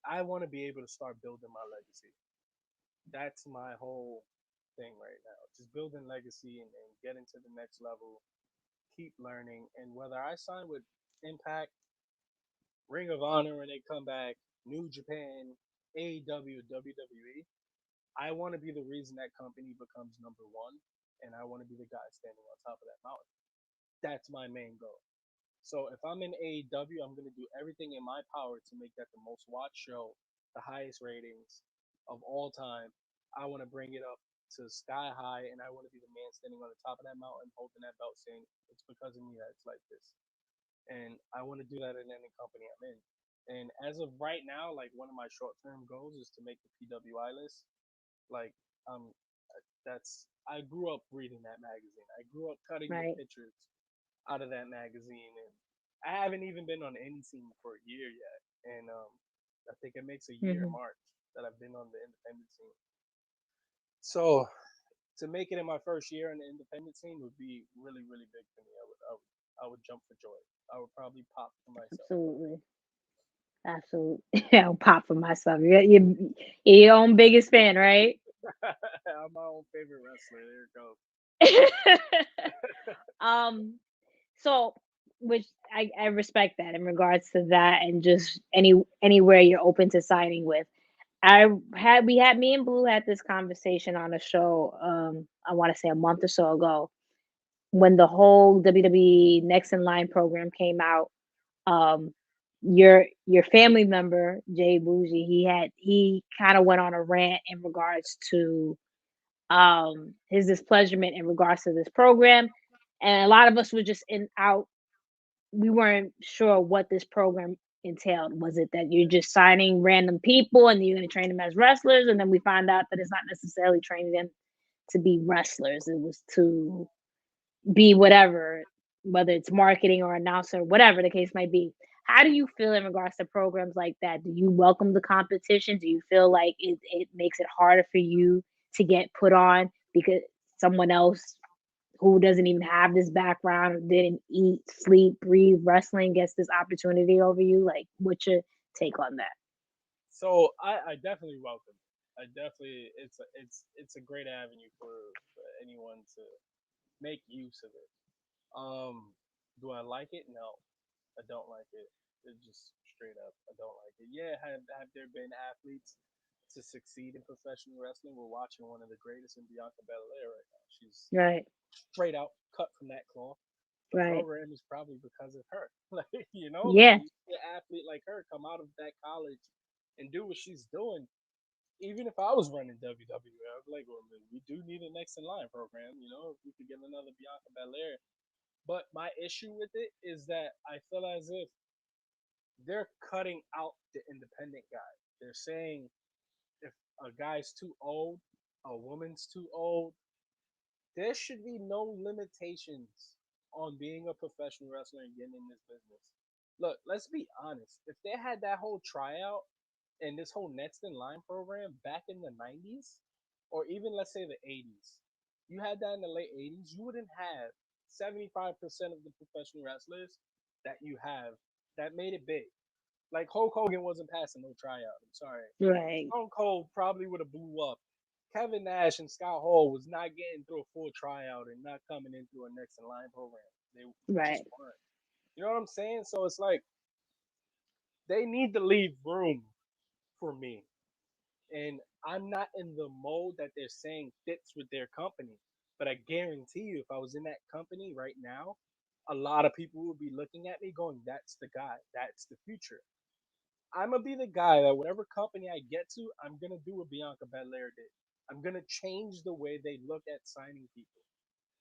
I want to be able to start building my legacy. That's my whole thing right now. Just building legacy and getting to the next level. Keep learning, and whether I sign with Impact, Ring of Honor when they come back, New Japan, AEW, WWE, I want to be the reason that company becomes number one, and I want to be the guy standing on top of that mountain. That's my main goal. So if I'm in AEW, I'm going to do everything in my power to make that the most watched show, the highest ratings of all time. I want to bring it up to sky high, and I want to be the man standing on the top of that mountain, holding that belt, saying it's because of me that it's like this. And I want to do that in any company I'm in. And as of right now, like one of my short term goals is to make the PWI list. Like, um, that's I grew up reading that magazine. I grew up cutting the Right. pictures out of that magazine, and I haven't even been on any team for a year yet. And I think it makes a year in Hmm. March that I've been on the independent team. So to make it in my first year on the independent team would be really, really big for me. I would jump for joy. I would probably pop for myself. Absolutely. Absolutely. I'll pop for myself. You're your own biggest fan, right? I'm my own favorite wrestler. There it goes. um, so which I respect that in regards to that and just anywhere you're open to signing with. We had me and Blue had this conversation on a show, I want to say a month or so ago when the whole WWE Next in Line program came out. Um, your family member Jay Bougie, he kind of went on a rant in regards to his displeasurement in regards to this program, and a lot of us were just in out. We weren't sure what this program entailed. Was it that you're just signing random people and you're going to train them as wrestlers, and then we find out that it's not necessarily training them to be wrestlers. It was to be whatever, whether it's marketing or announcer, whatever the case might be. How do you feel in regards to programs like that? Do you welcome the competition? Do you feel like it makes it harder for you to get put on because someone else who doesn't even have this background or didn't eat, sleep, breathe wrestling gets this opportunity over you? Like, what's your take on that? So I definitely welcome it. I definitely it's a great avenue for anyone to make use of it. Do I like it? No, I don't like it. It's just straight up, I don't like it. Yeah, have there been athletes to succeed in professional wrestling? We're watching one of the greatest in Bianca Belair right now. She's Right, straight out cut from that cloth. The right. program is probably because of her. Like, like Yeah, you see an athlete like her come out of that college and do what she's doing. Even if I was running WWE, I'd be like, well, we do need a next in line program. If we could get another Bianca Belair. But my issue with it is that I feel as if they're cutting out the independent guy. They're saying if a guy's too old, a woman's too old, there should be no limitations on being a professional wrestler and getting in this business. Look, let's be honest. If they had that whole tryout and this whole next in line program back in the 90s, or even let's say the 80s, you had that in the late 80s, you wouldn't have 75% of the professional wrestlers that you have that made it big. Like Hulk Hogan wasn't passing no tryout. I'm sorry. right, Stone Cold probably would have blew up. Kevin Nash and Scott Hall was not getting through a full tryout and not coming in through a next in line program. They just right, weren't. You know what I'm saying? So it's like they need to leave room for me. And I'm not in the mold that they're saying fits with their company. But I guarantee you, if I was in that company right now, a lot of people would be looking at me going, that's the guy. That's the future. I'm gonna be the guy that whatever company I get to, I'm gonna do what Bianca Belair did. I'm gonna change the way they look at signing people.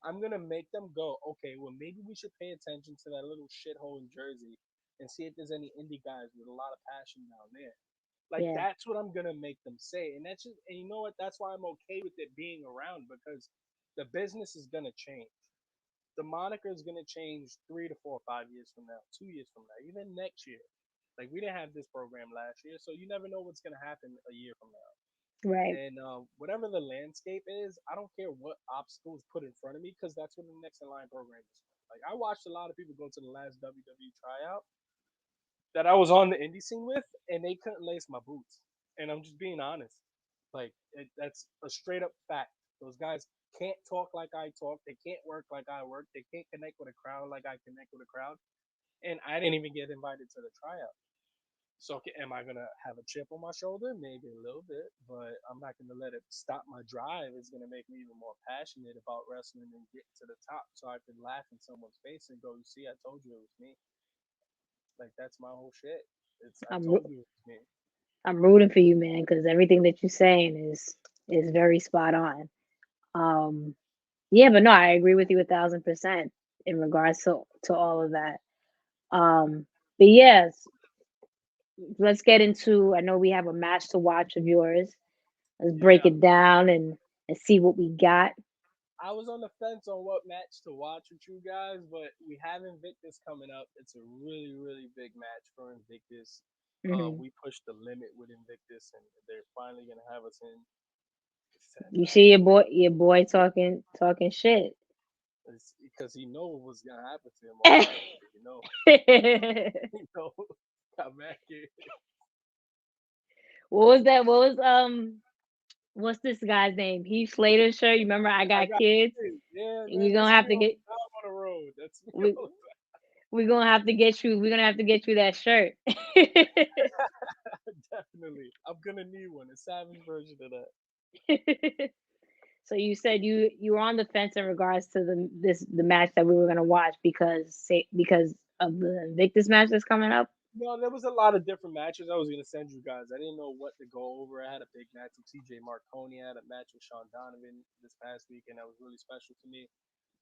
I'm gonna make them go, okay, well maybe we should pay attention to that little shithole in Jersey and see if there's any indie guys with a lot of passion down there. Like yeah, that's what I'm gonna make them say, and that's just, and you know what? That's why I'm okay with it being around because the business is gonna change. The moniker is gonna change 3 to 4, 5 years from now, 2 years from now, even next year. Like we didn't have this program last year, so you never know what's gonna happen a year from now. right. And whatever the landscape is, I don't care what obstacles put in front of me because that's what the next in line program is. Like I watched a lot of people go to the last WWE tryout that I was on the indie scene with, and they couldn't lace my boots. And I'm just being honest. Like that's a straight up fact. Those guys can't talk like I talk. They can't work like I work. They can't connect with a crowd like I connect with a crowd. And I didn't even get invited to the tryout. So am I gonna have a chip on my shoulder? Maybe a little bit, but I'm not gonna let it stop my drive. It's gonna make me even more passionate about wrestling and getting to the top, so I can laugh in someone's face and go, "You see, I told you it was me." Like that's my whole shit. It's I I'm told roo- you it was me. I'm rooting for you, man, because everything that you're saying is very spot on. Um, yeah, but no, I agree with you 1,000% in regards to all of that. Um, but yes, let's get into. I know we have a match to watch of yours. Let's break Yeah, it down and see what we got. I was on the fence on what match to watch with you guys, but we have Invictus coming up. It's a really, really big match for Invictus. Hmm. We pushed the limit with Invictus, and they're finally gonna have us in. It's that You match. see your boy talking shit. It's because he know what was gonna happen to him already. You know, you know, got back here. What was that? What's this guy's name? Heath Slater's shirt. You remember I I got got kids? yeah, man. We're gonna That's me have to all get the time on the road. That's me we all the we're gonna have to get you. We're gonna have to get you that shirt. time. Definitely, I'm gonna need one. A savage version of that. So you said you were on the fence in regards to the match that we were gonna watch because of the Invictus match that's coming up. No, there was a lot of different matches I was gonna send you guys. I didn't know what to go over. I had a big match with TJ Marconi. I had a match with Sean Donovan this past weekend that was really special to me.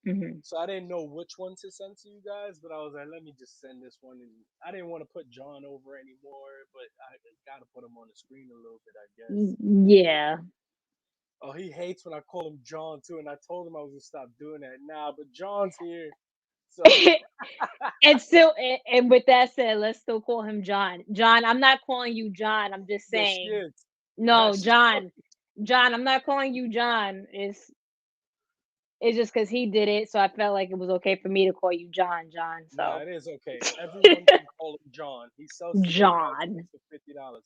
Hmm. So I didn't know which one to send to you guys, but I was like, let me just send this one. And I didn't want to put John over anymore, but I got to put him on the screen a little bit, I guess. Yeah. Oh, he hates when I call him John too, and I told him I was gonna stop doing that. Nah, but John's here, so And still, and with that said, let's still call him John. John, I'm not calling you John. I'm just yes, she saying, is. Nah, no, she's John. John, I'm not calling you John. It's just because he did it, so I felt like it was okay for me to call you John, John. nah. So, It is okay. Everyone can call him John. He sells cigarette John, cartridges for $50.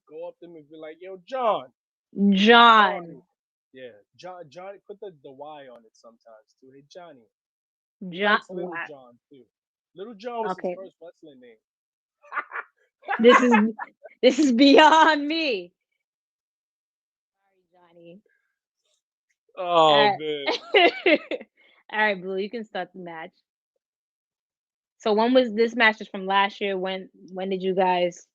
Go up to him and be like, "Yo, John, how are John, you?" Yeah, John. Johnny, put the Y on it sometimes too. Hey, Johnny. He John. likes Little What? John too. Little John was his Okay, first wrestling name. this is this is beyond me. Sorry, Johnny. Oh All man. right, all right, Blue. You can start the match. So when was this match? Is from last year? When did you guys?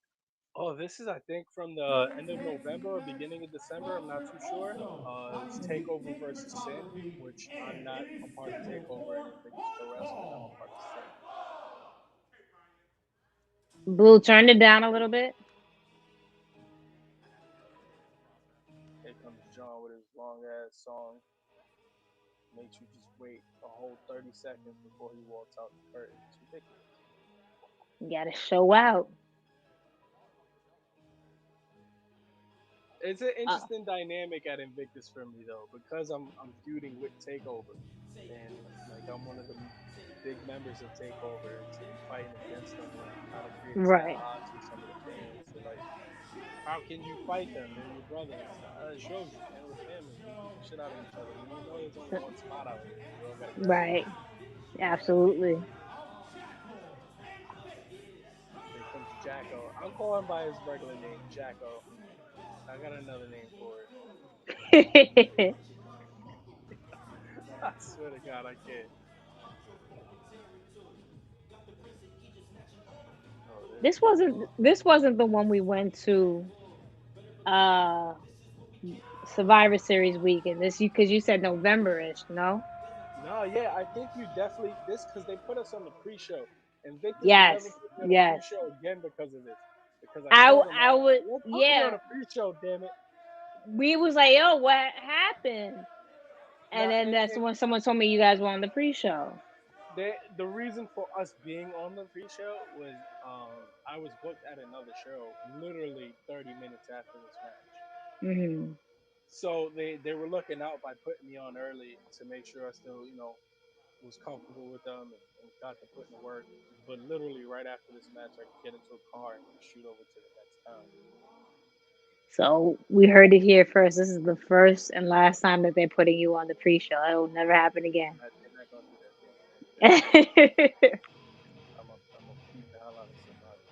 Oh, this is I think from the end of November or beginning of December. I'm not too sure. It was Takeover versus Sin, which I'm not a part of Takeover and Invictus Pro Wrestling. I'm a part of Sin. Blue, turned it down a little bit. Here comes John with his long ass song. Makes you just wait a whole 30 seconds before he walks out the curtain. It's ridiculous. You gotta show out. It's an Uh, interesting dynamic at Invictus for me though, because I'm feuding with Takeover, and like I'm one of the big members of Takeover, and to be fighting against them, it kind of creates that right, odds with some of the fans. They're like, "How can you fight them? They're your brothers." It shows you, man. We're family. We beat the shit out of each other. We know there's only one spot out here. We all gotta go. right, absolutely. Here comes Jacko. I'm calling by his regular name, Jacko. I got another name for it. I swear to God, I can't. Oh, this wasn't the one we went to uh Survivor Series weekend. This you because you said November-ish, no? no, yeah, I think you definitely this because they put us on the pre-show. Invictus will never Yes, put me on a yes. pre-show again because of this. Because I I told them, I would "Don't put me on yeah. a pre-show, damn it." We was like, yo, what happened? And Now, then that's and when someone told me you guys were on the pre-show. the reason for us being on the pre-show was I was booked at another show literally 30 minutes after this match. Hmm. So they were looking out by putting me on early to make sure I still was comfortable with them and got to put in the work. But literally right after this match, I could get into a car and shoot over to the next town. So we heard it here first. This is the first and last time that they're putting you on the pre-show. It will never happen again. They're not gonna do that again. They're not gonna do that. I'm gonna beat the hell out of somebody.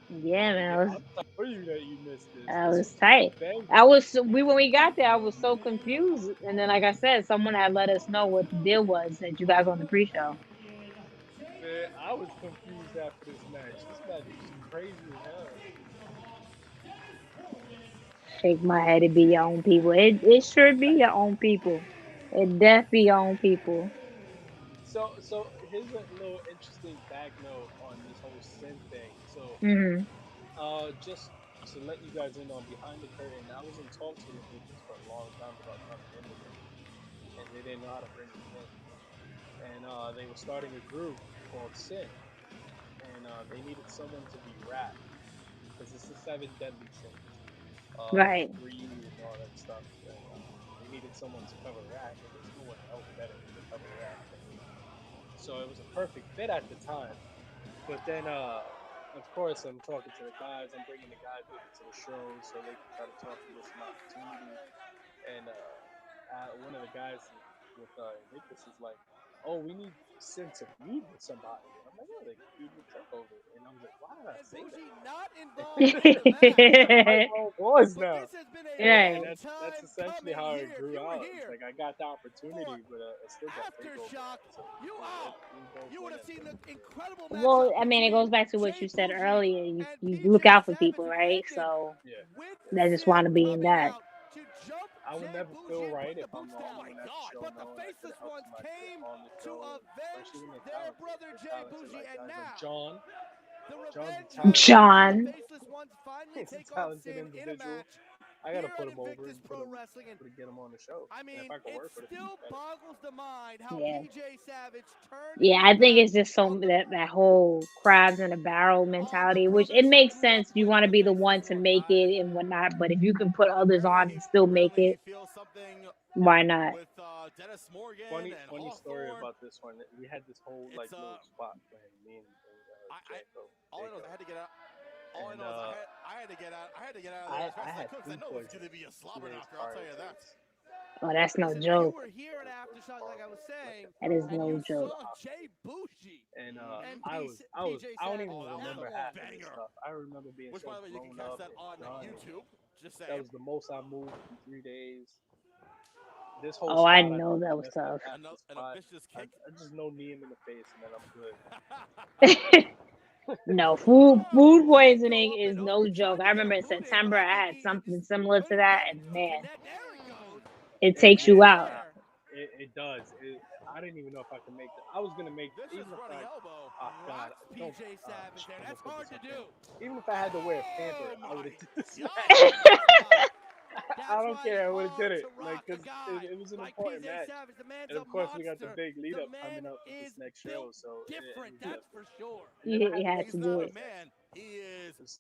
Yeah, man, Yeah, I'm sorry for you that you missed this. I This was was tight. banging. I was we when we got there, I was so confused. And then, like I said, someone had let us know what the deal was that you guys on the pre-show. Man, I was confused after this match. This match was crazy as hell. Shake my head. It be your own people. It should be your own people. It def be your own people. So here's a little interesting back note on this whole sin thing. So Hmm. just to let you guys in on behind the curtain, I was in talks with Invictus for a long time about coming in with him, and they didn't know how to bring me in. And they were starting a group called Sin, and they needed someone to be rap because it's the seven deadly sins of Right. greed and all that stuff. And they needed someone to cover rap, and there's no one else better to cover rap than me. So it was a perfect fit at the time. But then, of course, I'm talking to the guys. I'm bringing the guys with me to the shows so they can try to talk and get some opportunity. And one of the guys with Invictus is like, "Oh, we need Sin to feud with somebody." And I'm like, "Oh, they can feud with Takeover." And I was like, "Why did I And say Bougie that?" not involved in the match. These are my own boys But now. this has been a And Right. long that's time essentially coming how it here. If grew you were out. It's here like I got the for opportunity, but I still got Takeover Aftershock, now. So you it, out. we both You would have winning. seen the incredible Well, matchup I mean, it between goes back to what Jay you said Bougie earlier. You and you look PJ out for Savage, people, which right? ended So Yeah. with I just want Sin to be in coming that. out to jump I would Jay never feel Bougie and right put the if I'm boots the down. only one at the show, But the knowing I could Faceless have helped Ones somebody get came on the to show, and avenge especially when they're their talented. brother They're Jay talented Bougie. like And guys like now John. the John's a revenge has talented come as the John. individual. Faceless Ones finally He's a take on talented Sin in a individual. match I gotta here put at him over Invictus and Pro Wrestling. And put get him on the show. I And if mean, I could it work with him, even still better. boggles the mind how Yeah. PJ Savage turned Yeah, his I think back it's just so on the that whole crabs in a barrel mentality, which it brothers he makes grew up sense. You with, want to the be the Faceless one to Ones. make it and whatnot, but if you can put others on and still make Apparently he it, feels something why not? with Dennis Morgan Funny, and funny story Hawthorne. about this one. We had this whole like It's little spot plan, me and I all I know is I Jacob, had to get out. All I and know is I had to get out. I had to get out of there as I fast as I had could because I food know it was going to poisoning be a 2 slobber days knocker. I'll prior tell you to that. this. Oh, that's no Listen, if you joke. were here at It was Aftershock, like I horrible. was It was like saying, a That is and month no you into joke. the saw hospital. Jay Bushi And and PJ I don't Savage even on remember the half of this banger, stuff. I remember being which by so the way you can blown catch up that and on done, and YouTube. Just that saying. was the most I moved in 3 days. This whole Oh, I spot, I know think that I was messed up tough. half of the And a spot. vicious I, kick. I just know knee him in the face, and then I'm good. No, Whoa! food Did go poisoning up is and no over, joke. tried I to get a remember in boot in, but September I I think had he something just similar to couldn't that, get it and to man, connect. There it goes. it takes And you it out. there. it does. I didn't even know if I could make I was gonna make Vicious even if running I. elbow. Oh God, Rocks don't. PJ Savage there. I'm gonna That's put hard this to on camera. do. Even if I had to wear a pamper, Oh I would my have did this God. match. And that's why. I That's don't why it's care. I would have did hard it. to Like, rock a cause guy it was an like important PJ match. Savage. The man's And a of course, we got the monster. big lead The up man coming up with this is next show. built So different, we that's have to. for sure. And then I You had to had make to He's the do not a it. first match. man. He is. It's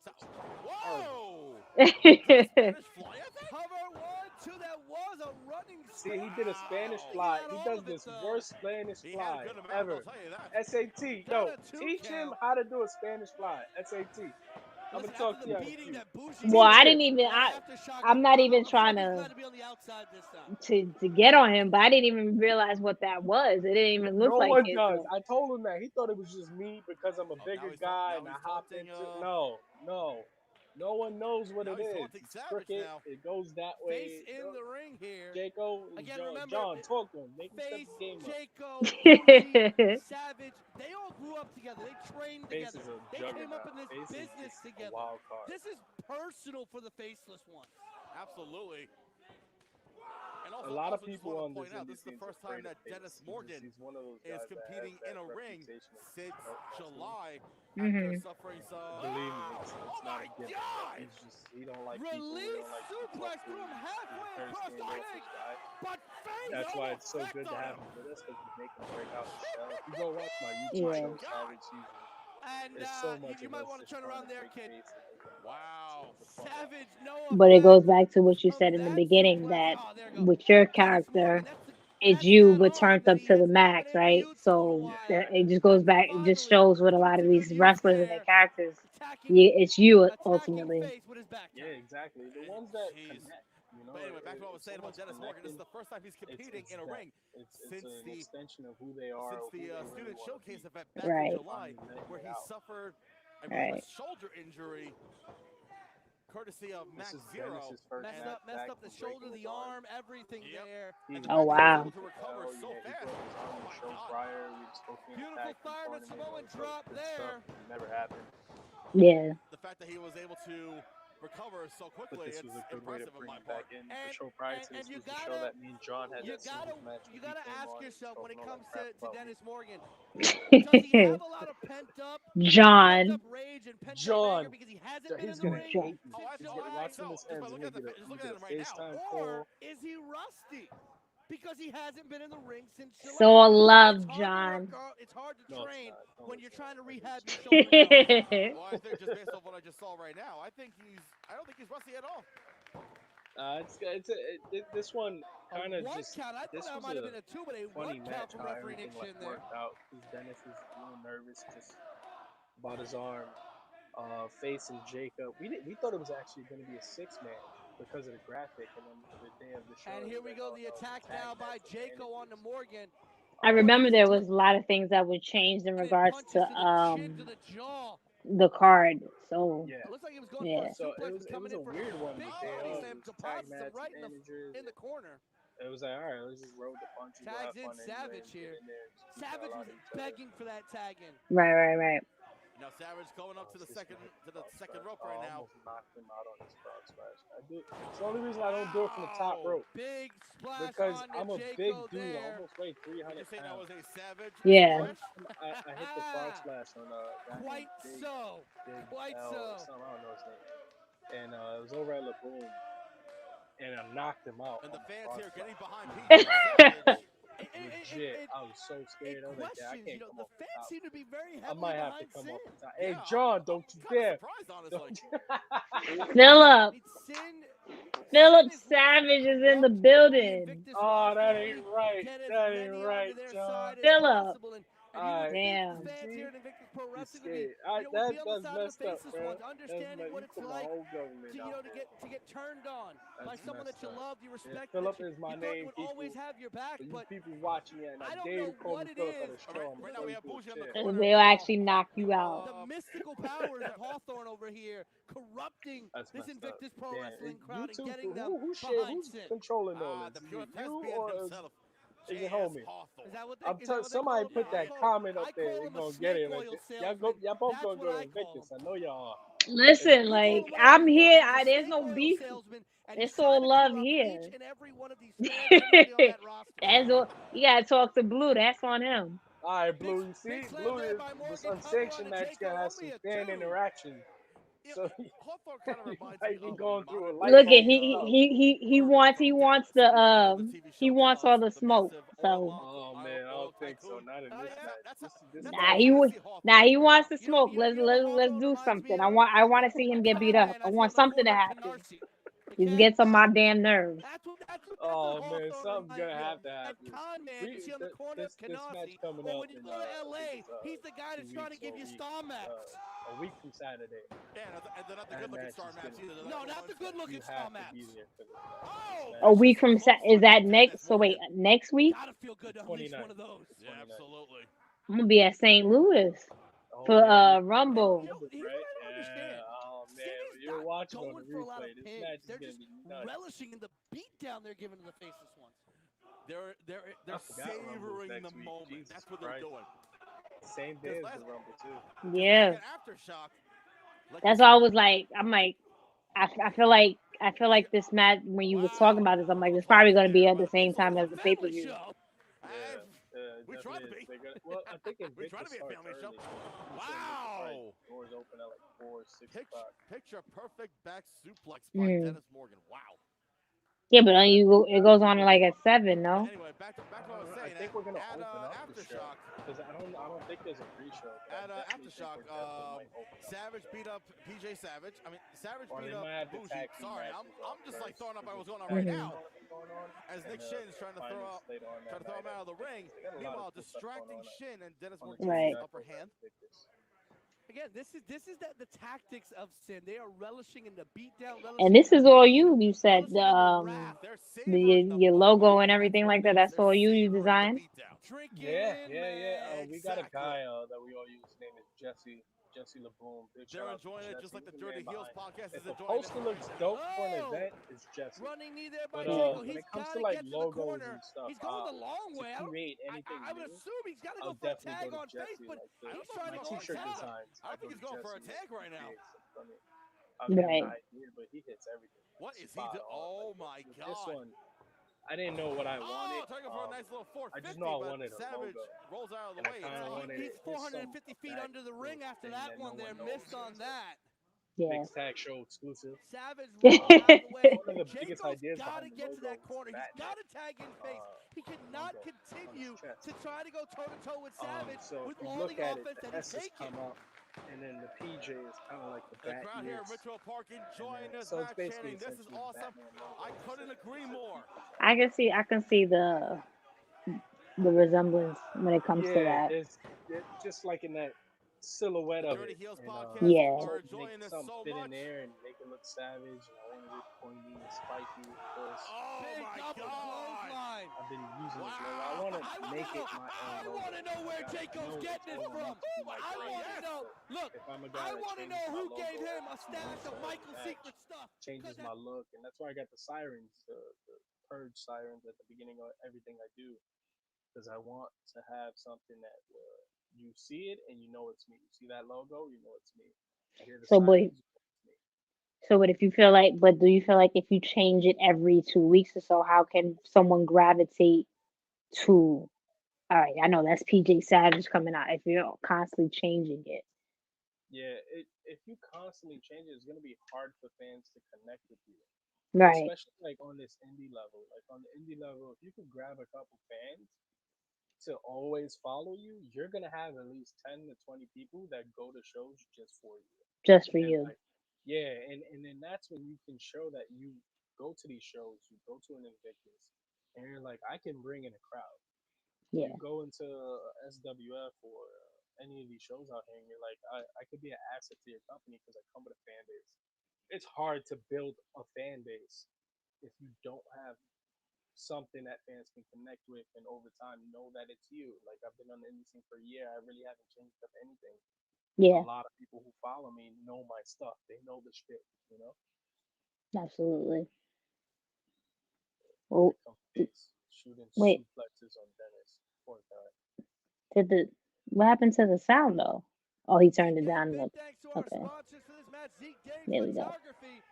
horrible. Whoa! Was that a Spanish fly, I think? Cover 1, 2. That was a running See, he spin. did a Spanish Wow. He fly. had He all does of it, this though. worst Spanish He had a fly good amount, I'll ever. tell you that. SAT. Got No, a 2 teach him count. how to do a Spanish fly. SAT. I'm gonna Listen, after talk to the you in a beating few. that Bougie Well, Teach I took him. didn't even. at Aftershock, I'm not even I feel trying like he's glad to to be on the outside this time. to get on him, but I didn't even realize what that was. It didn't even look No like one it. does. So I told him that. He thought it was just me because I'm a Oh, bigger guy and now I he's hop taunting into. No, no, no one knows what now it he's is. taunting It's Savage crooked. now. It goes that Face way. in the ring here. Jaco and Again, remember, John, talk to him. Make him step Face, the game up. Jaco, Bougie, Savage, they all grew up together. They trained Face together. is a They came up juggernaut. in this Face is business just a together. wild card. This is personal for the Faceless Ones. Absolutely. And A also, lot of just people want to on this point out, indie this is the scene's first time afraid of that Face. Dennis Morgan He's one of those is guys that has competing in that a ring reputation of since belt wrestling. July after hmm suffering some. Believe me, Oh it's not my a gimmick. God! He don't like people. He Release don't like to be suplex talked to. threw him He's a halfway very across the ring, standoffish guy. but That's fatal why it's so effect good to on have him. him with us because we make him break out his shell. If you go watch my YouTube My Yeah, show, God! Savage Season, And there's so much you of might us want to just turn trying around to there, break kid. face and make him laugh. Wow. It's a fun match. Savage, no but it goes effect back to what you from said in the that beginning suplex. that Oh, there you go. with your Dennis Morgan, character that's the it's That's you not but hard, turned man. up He to the has not been max, able to right? use him in a So while. it just But goes back. It just finally, shows with a lot of puts a good these use wrestlers and their there. characters. Attacking, Yeah, it's you attacking ultimately. face with his Yeah, backhand. exactly. The And ones that jeez. connect, But anyway, back to what I was if saying about someone's Dennis Morgan. This is connecting, the first time he's competing it's in a that ring it's since an the extension of who they are or who they really student want to showcase be, event back in Right, and July, finally letting where it he out. suffered, I believe, a right. shoulder injury, courtesy of This Max is Zero. Dennis's first Messed match up, messed back up the from shoulder, breaking his the arm. arm, everything there. He And the Oh fact that he was wow. able to recover so yeah, he fast. broke his arm Oh in the my show God. prior. We were supposed to be in the Beautiful tag team fireman tournament, Samoan all this other drop good stuff. there. Never happened. Yeah. The fact that he was able to recover so But quickly, this it's was a good way to impressive on bring my him back part. in. The And show prior to and this was the show that me and John had that singles match you when he gotta came ask on and was yourself when talking it all that comes crap to about me. Dennis Morgan, does he have a lot of pent up John. rage and pent up anger John, because he hasn't been in he's the gonna ring John. hate me. since Watch July? him his Just by ends. He's looking gonna at the get just he looking get at a him right now, FaceTime or call. is he rusty because he hasn't been in the ring since So July? It's love, hard to work John. out. It's hard to No, it's train not. No, when it's you're not. trying to I rehab just your shoulder and elbow. Well, I think just based off what I just saw right now, I don't think he's rusty at all. this one A kind of one just count. I thought this that was might have a been a two, but a one funny count match from how referee Nick everything Shin there. worked out because Dennis was a little nervous just about his arm, facing Jacob. We thought it was actually going to be a six-man because of the graphic, and then the day of the show And it here was we like, go, oh the no, it's a attack tag now by match with Jaco on the managers. Morgan. I Morgan remember is there was a lot of things that would change in landed regards to punches to the chin, to the jaw. the card. So Yeah. It looks like he was going for a yeah. So suplex, but it coming was in a for weird one big the day body of. It slam, was tag deposits him match right managers. in the corner. It was like, all right, let's just roll the punches. We'll Tags have in fun anyway Savage and get here. in there and just beat the hell Savage out was of each other. begging for that tag in. Right, right, right. Now Savage going up Oh, to it's the this one hit the frog second splash. rope right Oh, I now. almost knocked him out on this frog splash. I do. It's the only reason I don't do it from the top Wow! rope Big splash because on the I'm a big Jaco dude. I there. almost weigh Would you 300 say that was pounds. a Savage Yeah. splash? I hit the frog splash on a guy named Quite so. Big Quite L or so. something. I don't know his name. And it was over at Laboon, and I knocked him out And the on the fans frog here getting splash. behind PJ Savage. Legit, I was so It scared. I was like, yeah, I questions, can't come the off the fans top. seem to be very I heavily might have to behind come Sin. off the top. Hey, Yeah, John, I'm don't you kind of dare! surprised, honestly. Don't. Philip. Sin Philip is looking to Savage is in the corrupt the building. Invictus Oh, roster, that ain't really right. get as That ain't many onto right, their John. side as Philip. possible. And you would Alright, think the you Damn. fans see? here at Invictus Pro You Wrestling scared. would be on the That's side of the messed up, faceless bro. ones, That's understanding what you it's put my like whole government to out there. to get turned on by That's someone that messed you up. loved, you Yeah, respected, Philip is you my thought name, would always people. have your back. For you But people watching, and I I don't dare you know to call what me it Philip at is. a All straw. I'm gonna right now throw we you have through a Bougie on the chair. corner. They'll actually knock you out. The mystical powers of Hawthorne over here corrupting That's this messed up. Invictus Pro Damn, Wrestling you crowd and two, getting them behind who's Sin. controlling all The this? Is pure it you thespian or himself, is it J.S. homie? Hawthorne. Somebody Yeah, put that comment up I there. call They're him a gonna get snake it. Like oil y'all salesman. y'all both That's gonna what go to I call him. Invictus. I know y'all are. Listen, You call like him whatever I'm you want. here. He's a There's snake no oil beef. salesman, and he's It's trying all to love corrupt each here. and every one of these fans, everybody on that roster. That's all. You gotta talk to Blue. That's on him. All right, Big, Blue. You big see, slam Blue there is by this Morgan. Cover on unsanctioned the match. Jaco. Gonna have Only some a fan two. interaction. So Hawthorne kind of you reminds me might be of a going through a modern life Look at altering day stuff. he Urban he from wants Dallas. You know the TV he show wants all Dallas, the the smoke. massive So Oh man, I oil don't think so. tycoon. Not in this Yeah, match. This that's how nah match I he kind of is. would see nah Hawthorne. he wants to smoke. You know what Let's Hawthorne do reminds me something. of? I want to see A him get beat con up. man I I see want on the something corner to of happen. Canarsie. Just Okay, gets on my damn nerves. that's what Oh man, Hawthorne something's reminds gonna me of. have to That happen. con man you see on the corner of This match Canarsie, coming or up when you in go to I think LA, it's he's the guy two that's trying to weeks give or you Star Max. a week from Saturday. Yeah, and they're not the That good-looking match Star is Maps gonna. either. They're Yeah, not the good you looking Star have to be Maps. there for this match. This Oh, A match week vicious from close is from that Dennis next? So wait, Morgan. next week? Gotta feel the good to unleash one 29th. of those. The Yeah, 29th. absolutely. I'm gonna be at St. Louis Oh for yeah, you And Rumble. Rumble, here's what right? I don't Yeah. understand. Oh Sin man, is you're not watching on the going for a lot of replay. This pins. match is They're gonna just be nuts. relishing in the beatdown they're giving to the faceless ones. They're I forgot Rumble's savoring the next week. moment. Jesus That's what they're Christ. doing. Same day Because as the Rumble too. back Yeah, in Aftershock, like you that's said, why I was like, I'm like, I feel you like this match when you was talking wow, about this, I'm like, little it's probably talking gonna be there at by the the big. same So time it's a as the pay per family view. show. Yeah, it We tried definitely to is. be. They're gonna. Well, I think We tried to Invictus be a starts family show. early, so I'm pretty sure Invictus probably Wow. doors open at like 4 or 6 o'clock. Picture perfect back suplex by Mm. Dennis Morgan. Wow. Yeah, but it goes on like at 7, But no? anyway, back to what I was I saying. think we're gonna At open up the show Aftershock, because I don't think there's a pre-show, but I at definitely think Aftershock, we're definitely might open up the Savage show, beat up PJ Savage. I mean, Savage or beat they up might have the Bougie. tag team Sorry, matches I'm off just like first throwing up because what's there's going a on right tag team Hmm. now. tournament going on, As and Nick Shin is the finals later on trying that to throw night him at out of the ring. Invictus. They got a lot of Meanwhile, cool stuff going distracting on Shin and Dennis on the Mortiz's Right. TGI upper program hand. Invictus. Again, this is the tactics of Sin. They are relishing in the beatdown, And relishing in this the is all pain, you said, relishing in the wrath, They're the savoring the your moment. logo and That's everything what like it that. is. That's They're all you savoring the designed. beatdown. Drink it Yeah, in, yeah, yeah. man. We got a Exactly. guy that we all use. His name is Jesse LeBoom. Big shout They're out to enjoying it just Jesse. like He's the the Dirty man Heels behind. podcast is If a enjoying this poster right looks now. dope for an Oh, event, it's Jesse. running knee there by But Jaco. when He's it comes got to to like get to the logos corner. and stuff, He's going the long to way. create anything I would new, assume he's got to go I'll for a definitely tag go to on face, Jesse. but Like I don't he's know if trying he's to my go going on for a T-shirt tag. top. designs, I I don't go think to he's going for Jesse a with tag right now. creates some funny. I'll give him the Right. idea, but he hits everything. What is he Spot doing? on. Oh Like my with this God. one, I didn't know what I Oh, wanted. trying to go for a nice little I just 450, know I but wanted a Savage logo, rolls out of the and I way. kind of wanted He's it hit some 450 feet back under the ring after thing that that no one there. one knows. Missed So on it's like that. Yeah. mixed tag show exclusive. Savage rolls out of the way. One of the biggest Jacob's ideas got to behind the get to logo that was corner. the He's got Batman to tag in face. He cannot logo on his continue chest. to try to go toe-to-toe with Savage So if with you all look the at it, offense the that he's S has taken. come up, and then the PJ is kind of like the The bat crowd here in ears, Metro Park and enjoying then this so it's match, basically chanting, "This is essentially the awesome." Batman logo. I couldn't agree more. I can see the resemblance when it comes to Yeah, that. there's just like in that silhouette The of Dirty it, Heels and podcast I Yeah. are tried to make enjoying this something so fit in much. there and make it look savage, and I wanted it pointy and spiky, of course. Oh Big my double God. clothesline. I've been using this logo. I Wow. want to I want to make know. it my own I logo. want to know where I Jacob's know it's getting this only from. meant to be my I brand, want to know. but Look, if I'm a guy I that want to changes know my who gave logo him a every 2 stash weeks of or every Michael match, Secret stuff. changes my look, and that's why I got the sirens, the purge sirens at the beginning of everything I do, because I want to have something that you see it and you know it's me. You see that logo, you know it's me. You hear the So, but sirens, you know it's me. if you feel like, but do you feel like if you change it every 2 weeks or so, how can someone gravitate to? All right, I know that's PJ Savage coming out. If you're constantly changing it, Yeah, if you constantly change it, it's gonna be hard for fans to connect with you, right? especially like on this indie level. Like on the indie level, if you could grab a couple fans to always follow you, you're gonna have at least 10 to 20 people that go to shows just for you. Just for And you. like, yeah, and then that's when you can show that you go to these shows, you go to an Invictus, and you're like, I can bring in a crowd. You Yeah. go into SWF or any of these shows out here, and you're like, I could be an asset to your company because I come with a fan base. It's hard to build a fan base if you don't have something that fans can connect with and over time know that it's you. Like I've been on the indie scene for a year, I really haven't changed up anything. A Yeah. lot of people who follow me know my stuff. They know the shit, you know. Absolutely. Here Well, comes Face shooting wait. suplexes on Dennis. Poor guy. Did the what happened to the sound though? Oh, he turned it Again, down. big Look. thanks to our Okay. sponsors for this match, Zeke Dames There we go. Photography,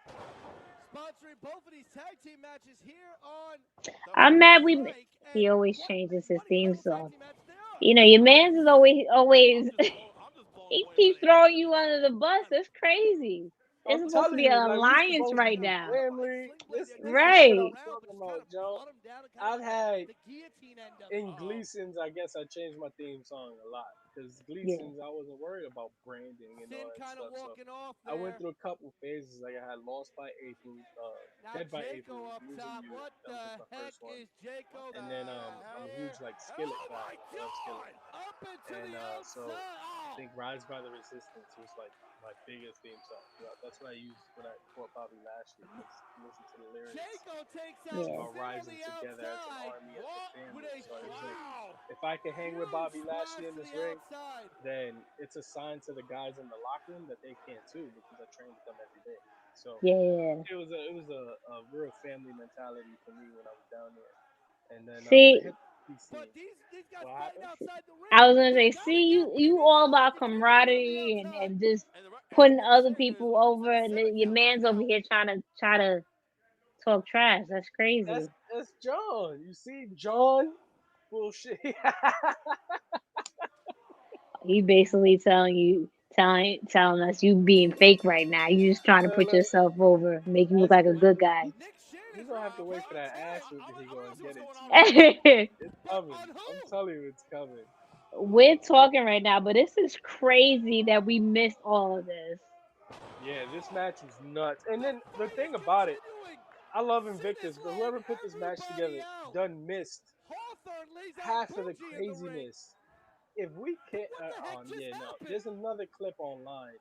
sponsoring both of these tag team matches here on the I'm First mad Strike. And he always what changes his theme incredible tag song. team matches they are. You know, your man's is always I'm just blown he away by keeps the throwing energy you that under these the two bus. have. That's crazy. It's I'm supposed to telling be an you, like we alliance supposed to right do now. Modified family. sling blade. This They is the spin shit it I'm Right. around, but talking it's kind about, of Joe. brought him down, kind of I've like had the guillotine end of it. in Uh-oh. Gleason's, I guess I changed my theme song a lot because Yeah. Gleason's, I wasn't worried about branding and all Sin that kind of stuff. So walking off I went there. through a couple phases. Like I had Lost by April, Now Dead by April, Jaco up Losing top. You. What That was the like my heck first one. is Jaco And The then hell? I'm a here? huge like Skillet Oh guy. my I love Skillet. God! Up and to And the so outside. I Oh, think Rise by the Resistance was like my biggest theme song throughout. That's what I used when I fought Bobby Lashley because listen to the lyrics. Jaco takes It's out Yeah. about Sin on rising the together as an outside. army, as a What with family. a So I was like, Wow! if I can hang with huge Bobby splash Lashley in to this the ring, outside. then it's a sign to the guys in the locker room that they can too because I train with them every day. So Yeah. it was a real family mentality for me when I was down there. And then when it See, hit the But scene, these guys what fighting happened? outside the ring. I was gonna They've say, got to see get Sin you all inside. about You can't leave him on the camaraderie and outside. just And putting Nick other Shin is people over, and representing then your him right man's over now. here try to talk trash. That's That's crazy. that's John. You see, John bullshit. He basically telling us you being fake right now. You just trying to put Look, yourself over, make you look that's like a good. good guy. Nick Shin He this gonna have to round. wait for that ass I, whipping. I'm, He I'm gonna gonna see get what's it going on too. here. It's On coming. I'm who? telling you, it's coming. We're talking right now, but this is crazy that we missed all of this. Yeah, this match was nuts. And The then the fight is thing about it, continuing. I love Sin is Invictus, but laying whoever put this match everybody together out. done missed Hawthorne lays out half of the Poochie in the ring. craziness. If we can't, What the heck just yeah, no, happened? there's another clip online.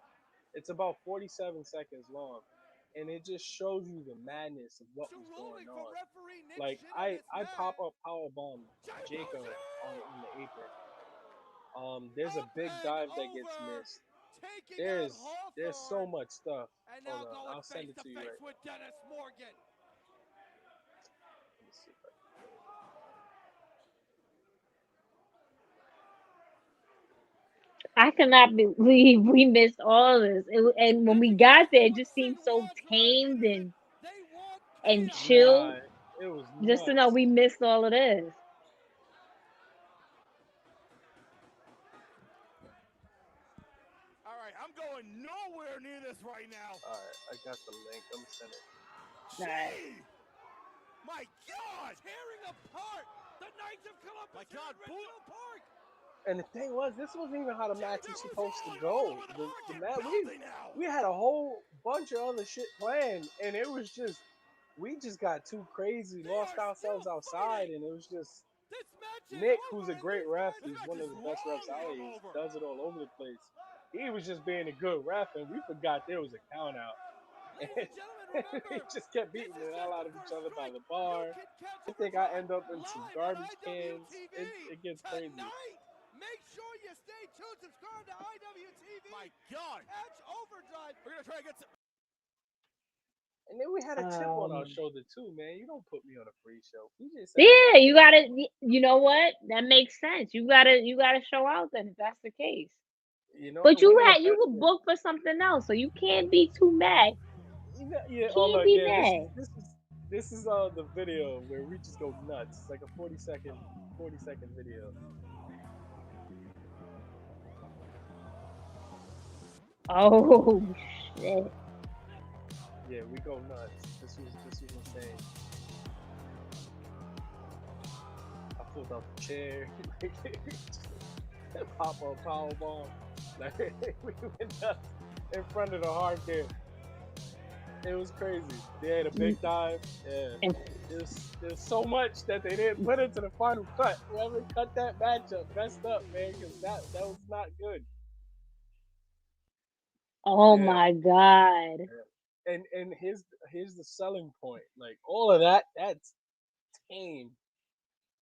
It's about 47 seconds long, and it just shows you the madness of what To was going ruling from on. referee Nick Like Shin on this I match. pop up power bomb Jacob on the apron. There's a Up big and dive that gets over. missed. Taking out There's so Hawthorne. much stuff. And Hold now on, going I'll send face it to to you face right with now. Dennis Morgan. Let me see if I can pull it up. I cannot believe we missed all of this. And when That's we got exactly there, it what just Sin seemed so wants, Rock tamed Anderson. and They want and chaos. chill. Nah, it was Just to know nuts. we missed all of this. All right, I'm going nowhere near this right now. All right, I got the link. I'm sending it. All right. Gee! My God! Tearing apart the Knights of Columbus My here God, at Ridgefield Park. And the thing was, this wasn't even how the match was They're supposed to falling all go. over the The freaking match building now. we had a whole bunch of other shit planned, and it was just we just got too crazy, They lost are still ourselves outside, fighting. and it was just This match is Nick, who's over a in great these ref. guys' This He's match one is of opinion. the best refs long out from here. He over. does it all over the place. He was just being a good ref, and we forgot there was a count out. Ladies And and gentlemen, remember, we just kept this beating is the hell just out the of each first other by strike. the You bar. can catch I up with think I Rock end up in some live on garbage cans. IWTV It gets crazy. tonight. Make sure you stay tuned. Subscribe to IWTV. My God! Catch Overdrive. We're gonna try to get some. And then we had a chip on our Um. shoulder too, man. You don't put me on a free show. PJ said I Yeah, got you booked. gotta. You know what? That makes sense. You gotta show out then if that's the case. You know, But one of the you best. were Yeah, booked for something else, so you can't be too mad. you know, yeah. Oh Can't look, be yeah. mad. This is the video where we just go nuts. It's like a 40-second video. Oh shit. Yeah, we go nuts. This was insane. I pulled out the chair, pop up power bomb. Like we went nuts in front of the hard care. It was crazy. They had a big dive. Yeah. And There's so much that they didn't put into the final cut. Whoever cut that matchup messed up, man, because that was not good. oh Yeah. my god. And here's the selling point. Like all of that's tame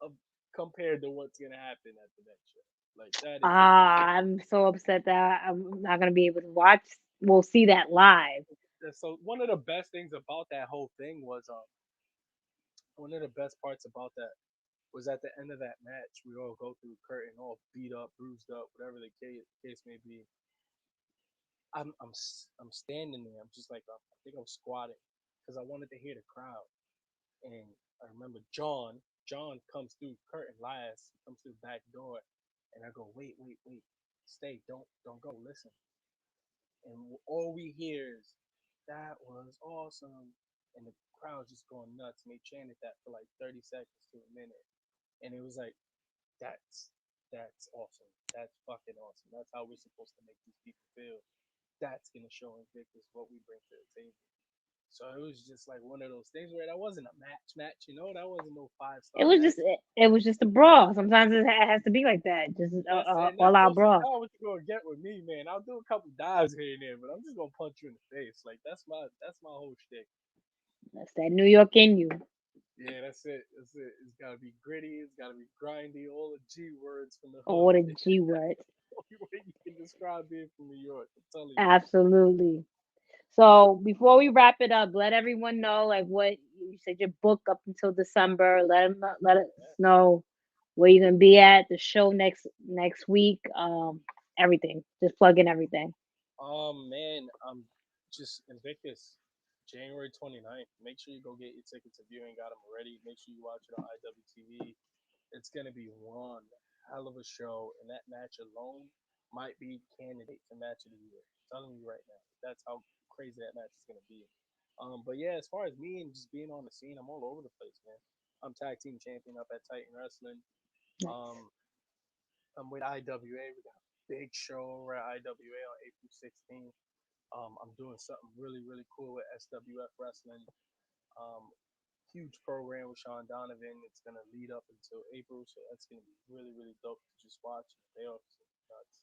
of, compared to what's gonna happen at the next show. Like that is I'm so upset that I'm not gonna be able to watch. We'll see that live. so one of the best things about that whole thing was one of the best parts about that was at the end of that match we all go through curtain all beat up, bruised up, whatever the case may be. I'm standing there. I'm just like I think I'm squatting because I wanted to hear the crowd. And I remember John comes through curtain last. He comes through the back door, and I go, wait, stay, don't go, listen. And all we hear is that was awesome, and the crowd just going nuts. And they chanted that for like 30 seconds to a minute, and it was like that's that's awesome. That's fucking awesome. That's how we're supposed to make these people feel. That's gonna show Invictus what we bring to the table. So it was just like one of those things where that wasn't a match, you know, that wasn't no five It star was just match. it was just a brawl. Sometimes it has to be like that. Just That's and all that's out most of the brawl. time what you're gonna get with me, man. I'll do a couple dives here and there, but I'm just gonna punch you in the face. Like that's my whole shtick. That's that New York in you. Yeah, that's it. That's it. It's gotta be gritty. It's gotta be grindy. All the G words from the All hood. the G words. Only way you can describe being from New York. I'm telling you. Absolutely. So before we wrap it up, let everyone know like what you said your book up until December. Let us know where you're gonna be at the show next week. Everything. Just plug in everything. Man, I'm just Invictus, January 29th. Make sure you go get your tickets if you ain't got them already. Make sure you watch it on IWTV. It's gonna be one hell of a show, and that match alone might be candidate for match of the year. I'm telling you right now, that's how crazy that match is gonna be. But yeah, as far as me and just being on the scene, I'm all over the place, man. I'm tag team champion up at Titan Wrestling. Nice. Um, I'm with IWA. We got a big show over at IWA on April 16th. I'm doing something really, really cool with SWF Wrestling. Um, Huge program with Sean Donovan. It's gonna lead up until April, so that's gonna be really, really dope to just watch. The payoffs are nuts.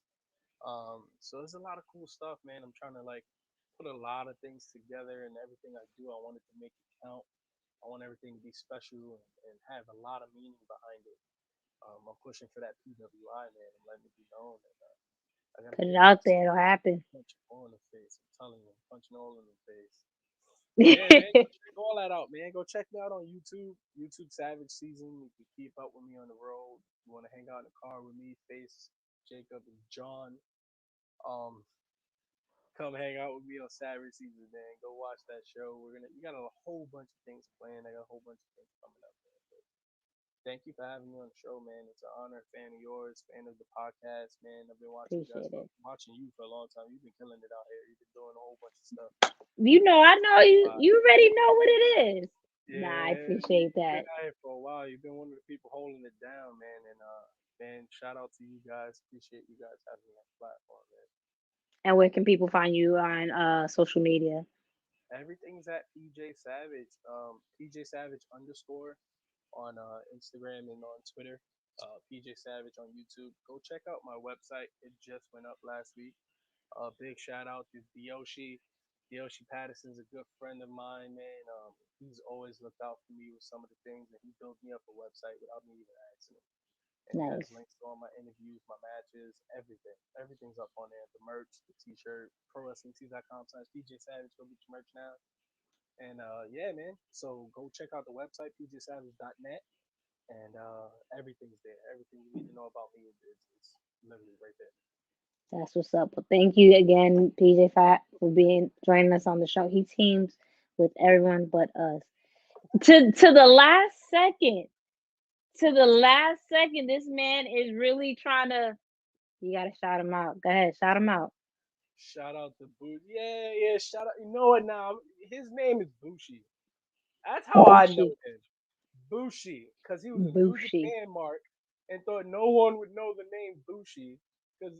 So there's a lot of cool stuff, man. I'm trying to like put a lot of things together, and everything I do, I want it to make it count. I want everything to be special and have a lot of meaning behind it. I'm pushing for that PWI, man. I'm letting it be known. And, I gotta Put it get to out this there, it'll happen. punch all in the face. I'm telling you, I'm punching all in the face. But yeah, man, go check all that out, man. Go check me out on YouTube. YouTube Savage Season. You can keep up with me on the road. You want to hang out in the car with me, Face, Jacob, and John. Um, Come hang out with me on Savage Season, man. Go watch that show. We got a whole bunch of things planned. I got a whole bunch of things coming up, man. But thank you for having me on the show, man. It's an honor, fan of yours, fan of the podcast, man. I've been watching you guys Appreciate it. watching you for a long time. You've been killing it out here. You've been doing a whole bunch of stuff. I know you. Uh, You already know what it is. Nah, I Yeah, appreciate you've been that. out here for a while. You've been one of the people holding it down, man. And man, shout out to you guys. Appreciate you guys having me on the platform, man. And where can people find you on social media? Everything's at PJ Savage. PJ Savage underscore on Instagram and on Twitter. PJ Savage on YouTube. Go check out my website. It just went up last week. Big shout out to Diyoshi. Diyoshi Patterson's a good friend of mine, man. He's always looked out for me with some of the things, and he built me up a website without me even asking him. And it has Nice. links to all my interviews, my matches, everything. Everything's up on there. The merch, the t-shirt, prowrestlingtees.com/PJ Savage. Go get your merch now. And yeah, man. So go check out the website, pjsavage.net, and everything's there. Everything you need to know about me is literally right there. That's what's up. Well, thank you again, PJ Fat, for being joining us on the show. He teams with everyone but us. To the last second. To the last second, this man is really trying to. You gotta shout him out. Go ahead, shout him out. Shout out to Bushi. Yeah, yeah. Shout out. You know what now? His name is Bushi. That's how I know Bushi. him. Bushi. Because he was a New Bushi. Japan mark and thought no one would know the name Bushi. Because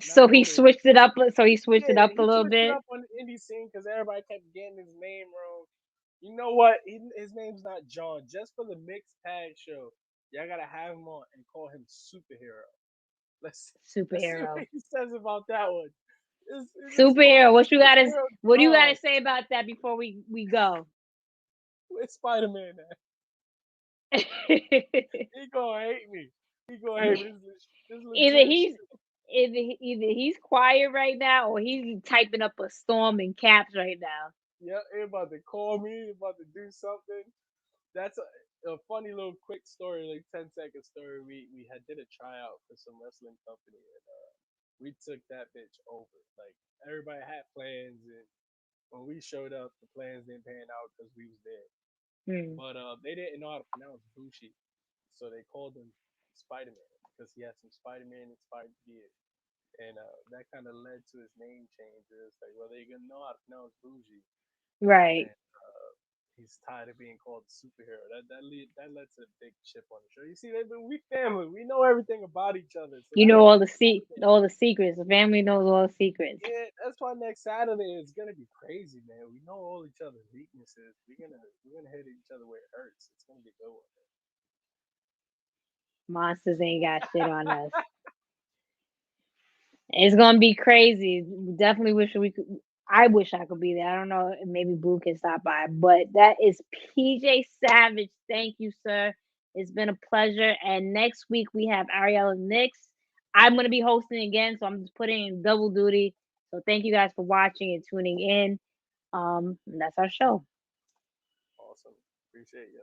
not So he knowing it. switched it up. So he switched it Yeah, up a he little switched it bit. up on the indie scene because everybody kept getting his name wrong. You know what? His name's not John. Just for the mixed tag show, y'all gotta have him on and call him Superhero. Let's let's see what Superhero. he says about that one. Let's call Superhero. him What you gotta Superhero what do you John gotta say about that before we go? with Spider Man. either He gonna hate me. He gonna hate me. This legit he's shit. either he's quiet right now or he's typing up a storm in caps right now. Yeah, he about to call me. He about to do something. That's a funny little quick story, like 10-second story. We had did a tryout for some wrestling company, and we took that bitch over. Like everybody had plans, and when we showed up, the plans didn't pan out because we was there. Hmm. But they didn't know how to pronounce Bushi, so they called him Spider Man because he had some Spider Man inspired gear, and that kind of led to his name change. It's like, well, they gonna know how to pronounce Bushi, Right. and he's tired of being called the superhero. That led to a big chip on the show. You see, we family. We know everything about each other, so You that know led to all the secrets. The family knows all the secrets. yeah. That's why next Saturday is gonna be crazy, man. We know all each other's weaknesses. We're gonna hit each other where it hurts. It's gonna be a good one. Monsters ain't got shit on us. It's gonna be crazy. Definitely wish we could. I wish I could be there. I don't know. Maybe Boo can stop by, but that is PJ Savage. Thank you, sir. It's been a pleasure. And next week we have Ariel and Nix. I'm gonna be hosting again, so I'm just putting in double duty. So thank you guys for watching and tuning in. And that's our show. Awesome. Appreciate you.